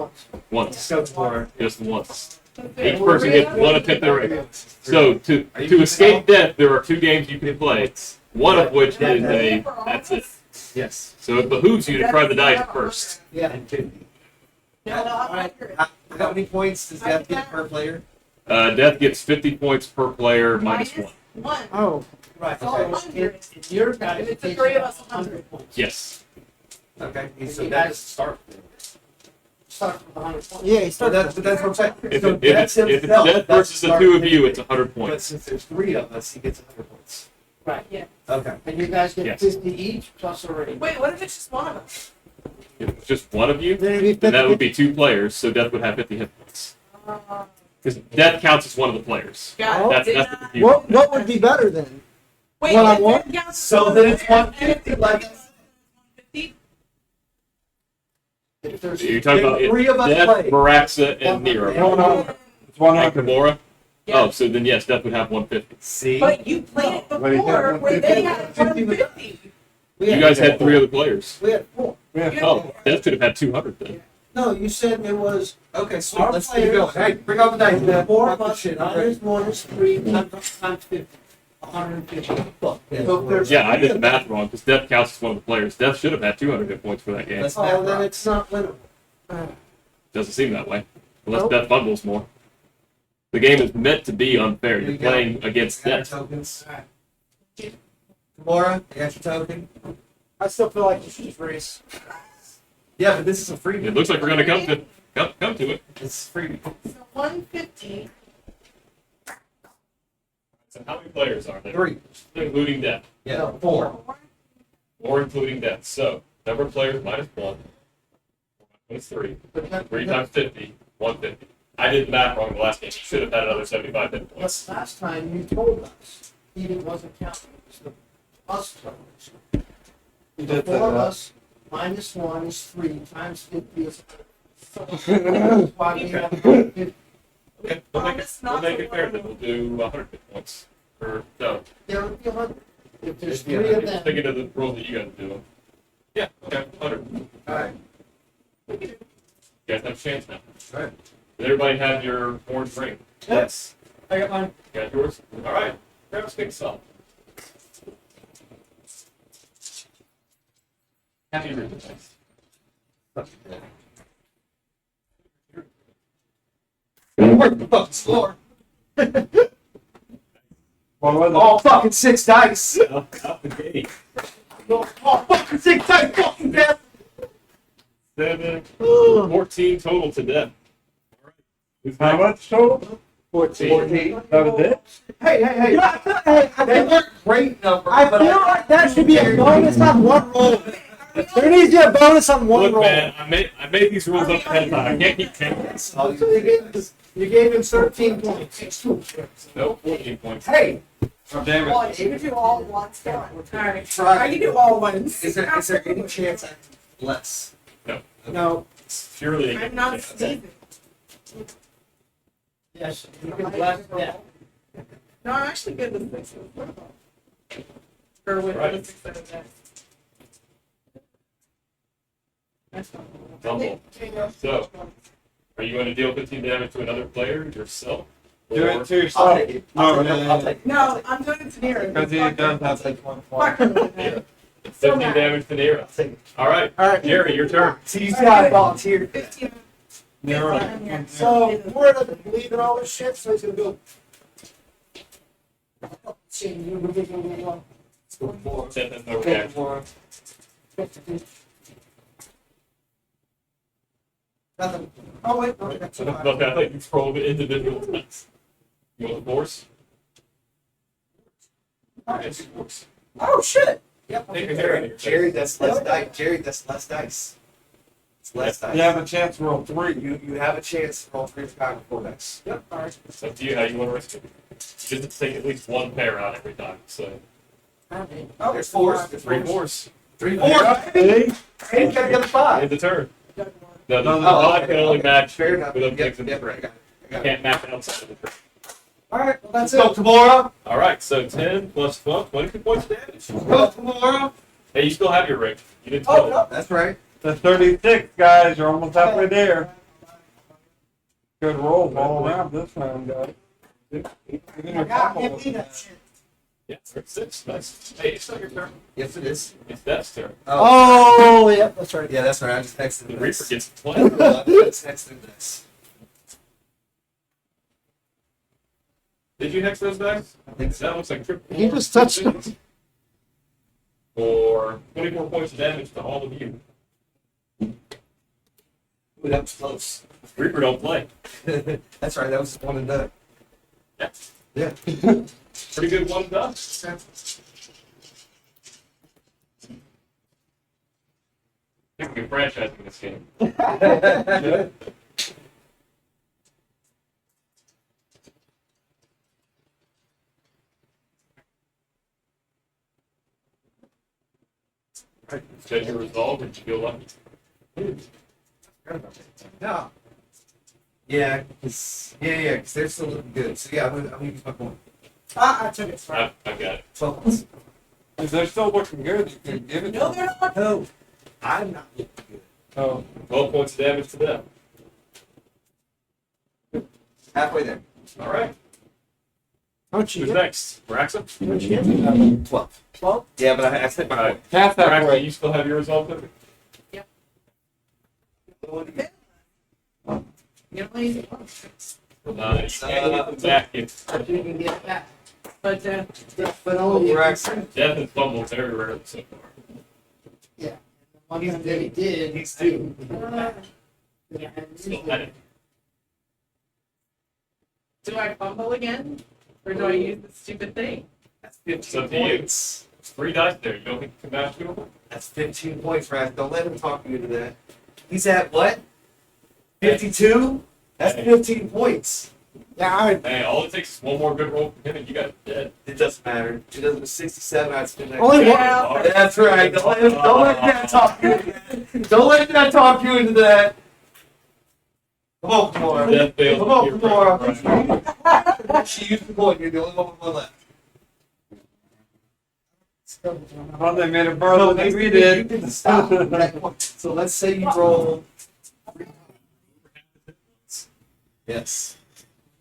Once. Go for it. Just once. Each person gets one attempt at the race. So to escape death, there are 2 games you can play. One of which Yeah, is yeah. that's it. Yes. So it behooves you to try the dice first. Yeah. And 50. No, no, I'm Alright. accurate. How many points does that get per player? Death gets 50 points per player minus one. One. Oh, Right, So so 100. in your guys' If it's the case, three you of have us, 100. points. Yes. Okay. So You that guys- is start. Start with 100 points. yeah, he So started. that's what I'm saying. If, So it, if, that's it's, if it's himself, Death that's versus the start two of you, fifty. it's 100 But points. since there's 3 of us, he gets 100 points. Right. Yeah. Okay. And you guys get Yes. 50 each plus a rating. Wait, what if it's just one of us? If it's just one of you, Then it'd be then that 50. would be 2 players, so Death would have 50 hit points. Because Death counts as one of the players. Got Oh. it. That's the confusion. What would be better then? Wait, One on then one? counts So as then it's player, 150, and like- it's 150? If there's You're talking about If 3 of us Death, play. Maraxa, and Nero. No, no, it's And 100. Kimura? Yeah. Oh, so then yes, Death would have 150. See? But you played it But he had before where 150. they had 150. You guys had 3 other players. We had 4. Yeah. Oh, Death should have had 200 then. No, you said it was Okay, so Our let's keep going. players- Hey, bring on the dice, man. 4 plus minus 1 is 3 times 50. 150. So if there's Yeah, I 3 did the of math wrong because Death counts as one of the players. Death should have had 200 hit points for that game. Let's Oh, math then rock. it's not winnable. Doesn't seem that way. Unless Nope. Death fumbles more. The game is meant to be unfair. Here You're you go. playing against Got your Death. tokens. Kimura, you got your token? I still feel like you should just race. Yeah, but this is a freebie. It looks like we're going to come to it. It's freebie. So 150. So how many players are there? 3. Including Death. Yeah, 4. Or including Death. So, number of players minus 1. Minus 3. 3 times 50. 150. I did the math wrong the last game. You should have had another 75 hit points. Last time you told us Eden wasn't counting. It was the us players. You The did 4 of that. us minus 1 is 3 times 50 is 100. That's why we have 150. Okay, Promise we'll not make to it fair. run. Then we'll do 100 hit points. Or, no. There would be 100. If there's Yeah, 3 of just them. thinking of the role that you guys are doing. Yeah, okay, 100. Alright. You guys have a chance now. Alright. Does everybody have your orange ring? Yes. I got mine. You got yours? All right. Grab a stick salt. Happy birthday. Where's the fucking score? What was it? All fucking 6 dice. Out the gate. All fucking 6 dice. Fucking death. 7, 14 total to death. All right. Who's How next? much total? 14. That was it? Hey, hey, hey. Hey, I They feel, weren't great numbers. I but feel like that should be a bonus on one roll. There needs to be a bonus on one Look, roll. man, I made these rules up ahead of time. I can't keep changing. All you You gave him 13 points. No, 14 points. Hey, Oh, damn it. Well, you can do all once. Alright. try. I can do all ones. Is there any chance I can do less? No, It's purely. I'm not sneezing. Yes, you can blast that. No, I'm actually good with sixes. Or with Right. the 6 of that. That's fine. Double. So, are you going to deal 15 damage to another player, yourself? Do it to I'll yourself. take it. No, I'll take no, it. no, I'll no. take it. No, I'm doing it to Nero. Because he does have like 1 Fuck point. him with that. 15 damage to Nero. I'll take it. All right. all right. Jerry, your turn. See, you see how I volunteered. 15. Nero. So, Moore doesn't believe in all this shit, so he's gonna go. See, you were thinking, well, Send no reaction. nothing. Oh, wait, no, that's Look, I think you roll the individual dice. You want the force? All right, it's force. Oh, shit! Yep. Take a Jerry. Jerry, that's less dice. Jerry, that's less dice. It's less dice. You have a chance to roll 3. You have a chance to roll 3 power 4 dice. Yep, alright. It's up to you how you want to risk it. You just have to take at least one pair out every time. So, Oh, There's 4s. There's 3 4s. force. 3 4s. Hey, you got the other 5. End the turn. No, the Oh, five can only match Fair with enough. other Yep, things in the yep, turn. I got it. I You got it. can't match outside of the turn. Alright, well, that's Let's it. go tomorrow. All right, so 10 plus 12, 22 points of damage. Go tomorrow. Hey, you still have your ring. You didn't Oh, tell no. That's right. That's 36, guys. You're almost halfway there. Good roll all around this round, guys. I got him in that shit. Yeah, it's 6. Nice. Hey, it's not your turn. Yes, it is. It's Death's turn. Oh, yeah, that's right. Yeah, that's right. I just texted The him Reaper this. gets to play. I just texted him this. Did you hex those guys? I think so. That looks like triple. He just touched them. For 24 points of damage to all of you. Ooh, that was close. Reaper don't play. That's right. That was one and done. Yeah. Yeah. Pretty good one and done. I think we're franchising this game. Right. Judge your resolve and you feel lucky. No. Yeah, because they're still looking good. So yeah, I'm gonna use my point. I took it. Sorry. I got it. 12 points. If they're still looking good, you can give it to No, them. they're not. No, I'm not looking good. Oh, 12 points of damage to them. Halfway there. All right. Don't you Who's get next? Braxa? 12. 12? Yeah, but I said All my right. half Braxa, halfway. you still have your resolve token? point. You don't need it. You can't get them back. It's I didn't even get that. But But only death and fumble very rarely so far. the one that he did. He's due. Yeah, Still had it. do I fumble again? Or do I use the stupid thing? That's It's up 15 to you. points. It's 3 dice there. You don't think you can match two of them? That's 15 points, Raz. Don't let him talk you into that. He's at what? 52? That's 15 points. Yeah, Hey, all it takes is one more good roll from him and you got it dead. It doesn't matter. It doesn't 67. I'd spend that. Only one. Yeah. That's right. Don't let that talk you into that. Don't let that talk you into that. Come on, Kamora. Death fails. Come on, You're Kamora. right. She used the point. You're the only one with one left. Well, they made it further than we did. You didn't stop at that point. So let's say you roll. Yes.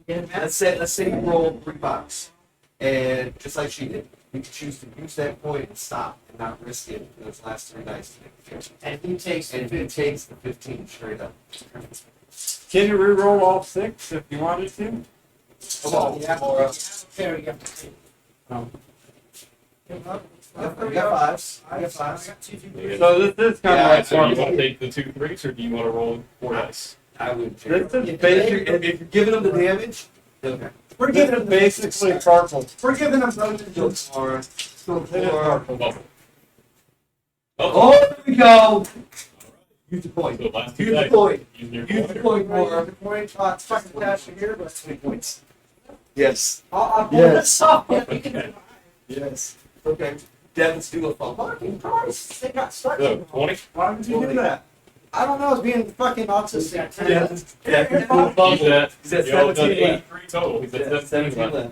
Let's say you roll 3 bucks, and just like she did, you can choose to use that point and stop and not risk it for those last 3 dice to make the difference. And he takes And it. it takes the 15 straight up. Can you re-roll all 6 if you wanted to? Come on, Yeah. Kamora. There we go. Yep, we got 5s. I got 5s. So this is kind Yeah, of like So you want Marvel. to take the 2 3s or do you want to roll 4 dice? I would. This is If basic. you're giving them the damage, okay. we're This giving is basically purple. we're giving them both Go the Kamora. Go It is Kamora. purple. Bubble. Oh, there we go. Use the point. So last 2 Use the dice. point. Using your Use the point. point, Kamora. the point. Second dash here, but 20 points. Yes. I'll pull Yes. this off. Yeah, we can survive. Yes. Okay. Devon's do a fumble. Fucking Christ, they got stuck. So, 20? Why would you do that? I don't know, it's being fucking autistic. Devon's do a He's fumble. at, He's at you all done 17 left. 83 total. He's at Yeah, 17 left. left.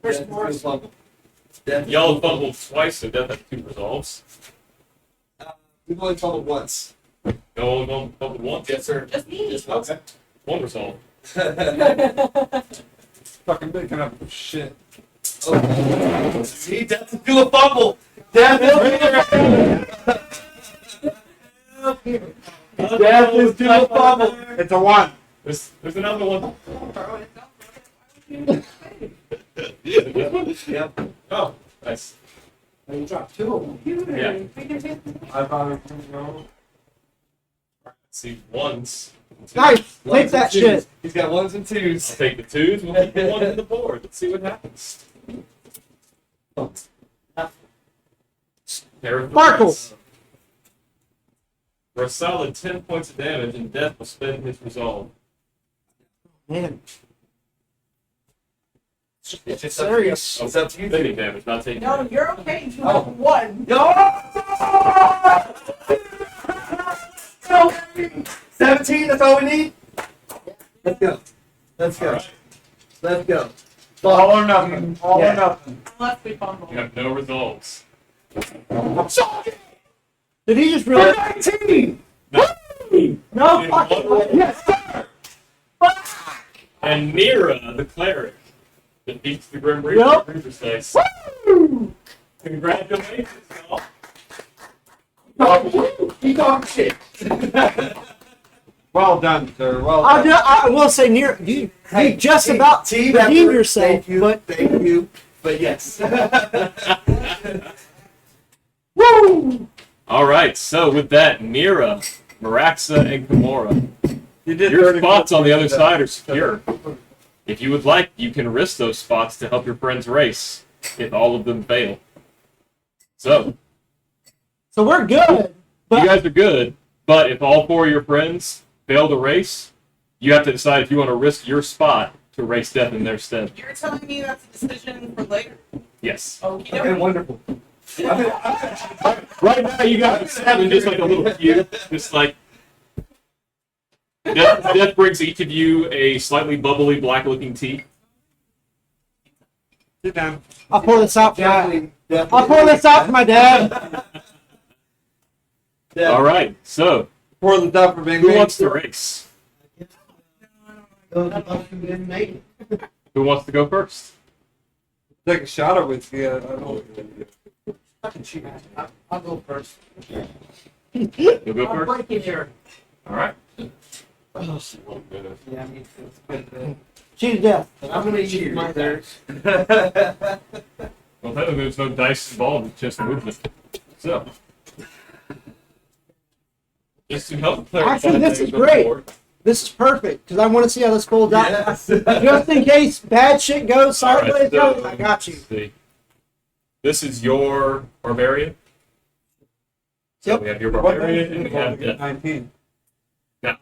Where's Devon's Morris? do a fumble. Devon's Y'all do a fumble. fumbled twice, so Death has 2 resolves. We've only fumbled once. Y'all only fumbled once? Yes, sir. Just me. Just once. Okay. 1 resolve. Fucking making up shit. Okay. See, Devon's do a fumble. Devon's Devon's do a fumble. It's a 1. There's another one. Throw it up. Why would you do This one? Yep. Oh, nice. And you dropped 2 of them. that? Yeah. We can take I thought it was no. Let's see, 1s. Nice, take Ones that and twos. shit. He's got 1s and 2s. I'll take the 2s, we'll keep the 1s on the board. Let's see what happens. Pair of Markle. dice. For a solid 10 points of damage, and Death will spend his resolve. Man, It's just serious. It's up to you. Spending damage, not taking No, damage. you're okay. You have 1. No! 17, that's all we need? Let's go. Let's go. Alright. Let's go. All or nothing. All Yeah. or nothing. Unless we fumble. You have no resolves. Did he just really? 19! No, In fucking one- Yes, sir! And Nira, the cleric, defeats the Grim Reaper. Yep. Reaper's dice. Congratulations, y'all. He talks shit. Well done, sir. Well I, done. I will say, near you just team- about team redeemed effort. yourself, Thank you. but Thank you. But yes. Woo! All right. So with that, Mira, Maraxa, and Kimura, You did your 34 spots on the other points. side are secure. If you would like, you can risk those spots to help your friends race. If all of them fail, so we're good. But you guys are good. But if all four of your friends fail to race, you have to decide if you want to risk your spot to race death in their stead. You're telling me that's a decision for later? Yes. Okie Okay, dokie. wonderful. Right now, you guys are seven, just like a little feud. Just like death brings each of you a slightly bubbly, black-looking tea. Sit down. I'll pour this out for my, Definitely. I'll pour this out for my dad. All right. So, Pour the stuff for being who made. wants to race? Those of us who didn't make it. Who wants to go first? Take a shot of whiskey. I don't. I can shoot. I'll go first. You'll go I'm first. breaking here. All right. Yeah, I mean, it's good. Cheat to death. But I'm gonna use my dice. Well, technically, there's no dice involved. It's just movement. So, just to help clarify Actually, this things is on the great. board, This is perfect because I want to see how this folds out. Yes. Just in case bad shit goes All right, sideways, so, I got you. let's see. This is your barbarian. So Yep. we have your What barbarian and we have death. 19. There,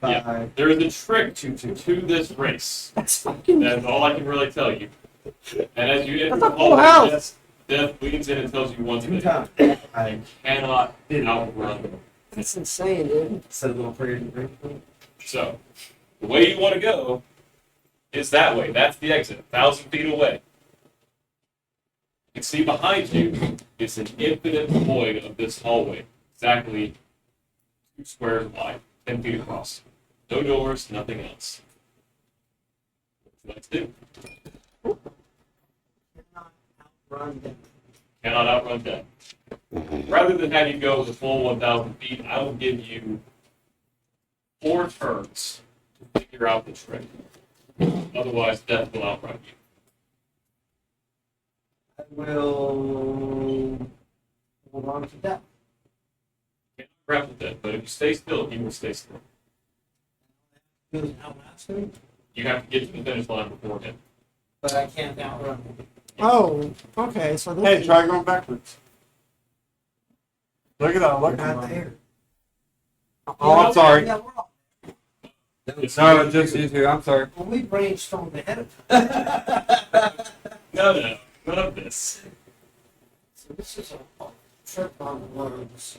yeah, there is a trick to this race. That's fucking. That's all I can really tell you. And as you enter That's a the full hall, house. death leans in and tells you once Two again, times. you cannot outrun them. That's insane, dude. Said a little prayer to drink. So, the way you want to go is that way. That's the exit, 1,000 feet away. You can see behind you is an infinite void of this hallway, exactly 2 squares wide, 10 feet across. No doors, nothing else. What would you like to do? Run them. Cannot outrun death. Rather than have you go the full 1,000 feet, I will give you 4 turns to figure out the trick. Otherwise, death will outrun you. I will hold on to that. Can't grapple death, but if you stay still, he will stay still. Doesn't outlast me, You have to get to the finish line before him. but I can't outrun him. Oh, okay. So this Hey, is- try going backwards. Look at that. Look We're at not that. there. Oh, I'm sorry. Yeah, we're all- No, it's just you two. I'm sorry. Well, we brainstormed ahead of time. No, none of this. So this is a trip on words.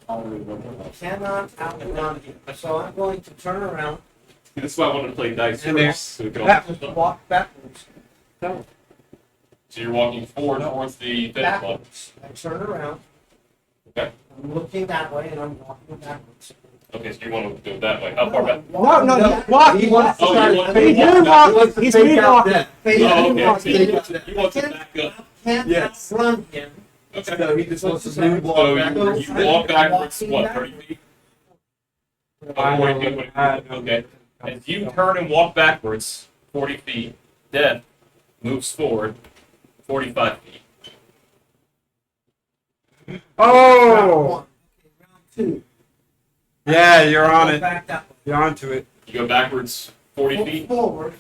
I cannot outrun him. So I'm going to turn around That's why I wanted to play dice And there. first. So, we can all and walk backwards. so you're walking forward towards the finish line. Backwards. I turn around. Okay. I'm looking that way and I'm walking backwards. Okay, so you want to go that way. How far back? No, he's walking. He wants to Oh, start. you want He's to doing walk back? walking. He's speed walking. Oh, okay. So you want to back up. Can't Yes. outrun him. Okay. So he just wants to So move walk backwards. you walk backwards, what, 30 feet? I Oh, 40 feet, know. 40 I feet. know. Okay. As you turn and walk backwards 40 feet, death moves forward 45 feet. Round Oh! one. Okay, round two. Yeah, you're on Go it. back that way. You're onto it. You go backwards 40 feet. Forward,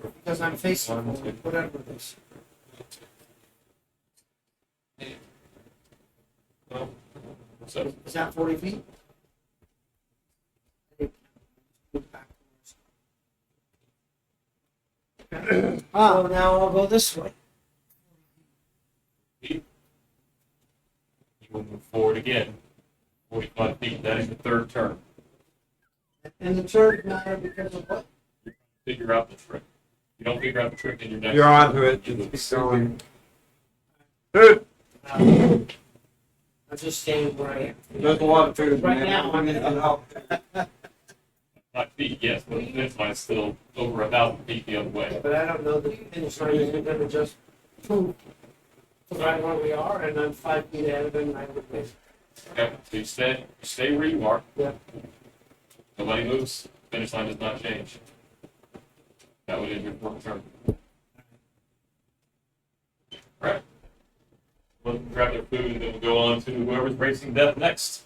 because I'm facing One, forward, two. whatever it is. So Is that 40 feet? Ah, So now I'll go this way. you will move forward again 45 feet. That is the third turn. And the third matter because of what? Figure out the trick. If you don't figure out the trick, then your next You're onto it. You Just lose. keep going. Dude, I'm just staying where I am. there's a lot of food. Right man. now, I'm in the help. 5 feet, yes, but the finish line is still over 1,000 feet the other way. But I don't know that the finish line isn't gonna just move right where we are, and I'm 5 feet ahead, and I would win. Okay, so you stay where you are. Yeah. Nobody moves. Finish line does not change. That would end your fourth turn. Right. We'll grab their food and then we'll go on to whoever's racing death next.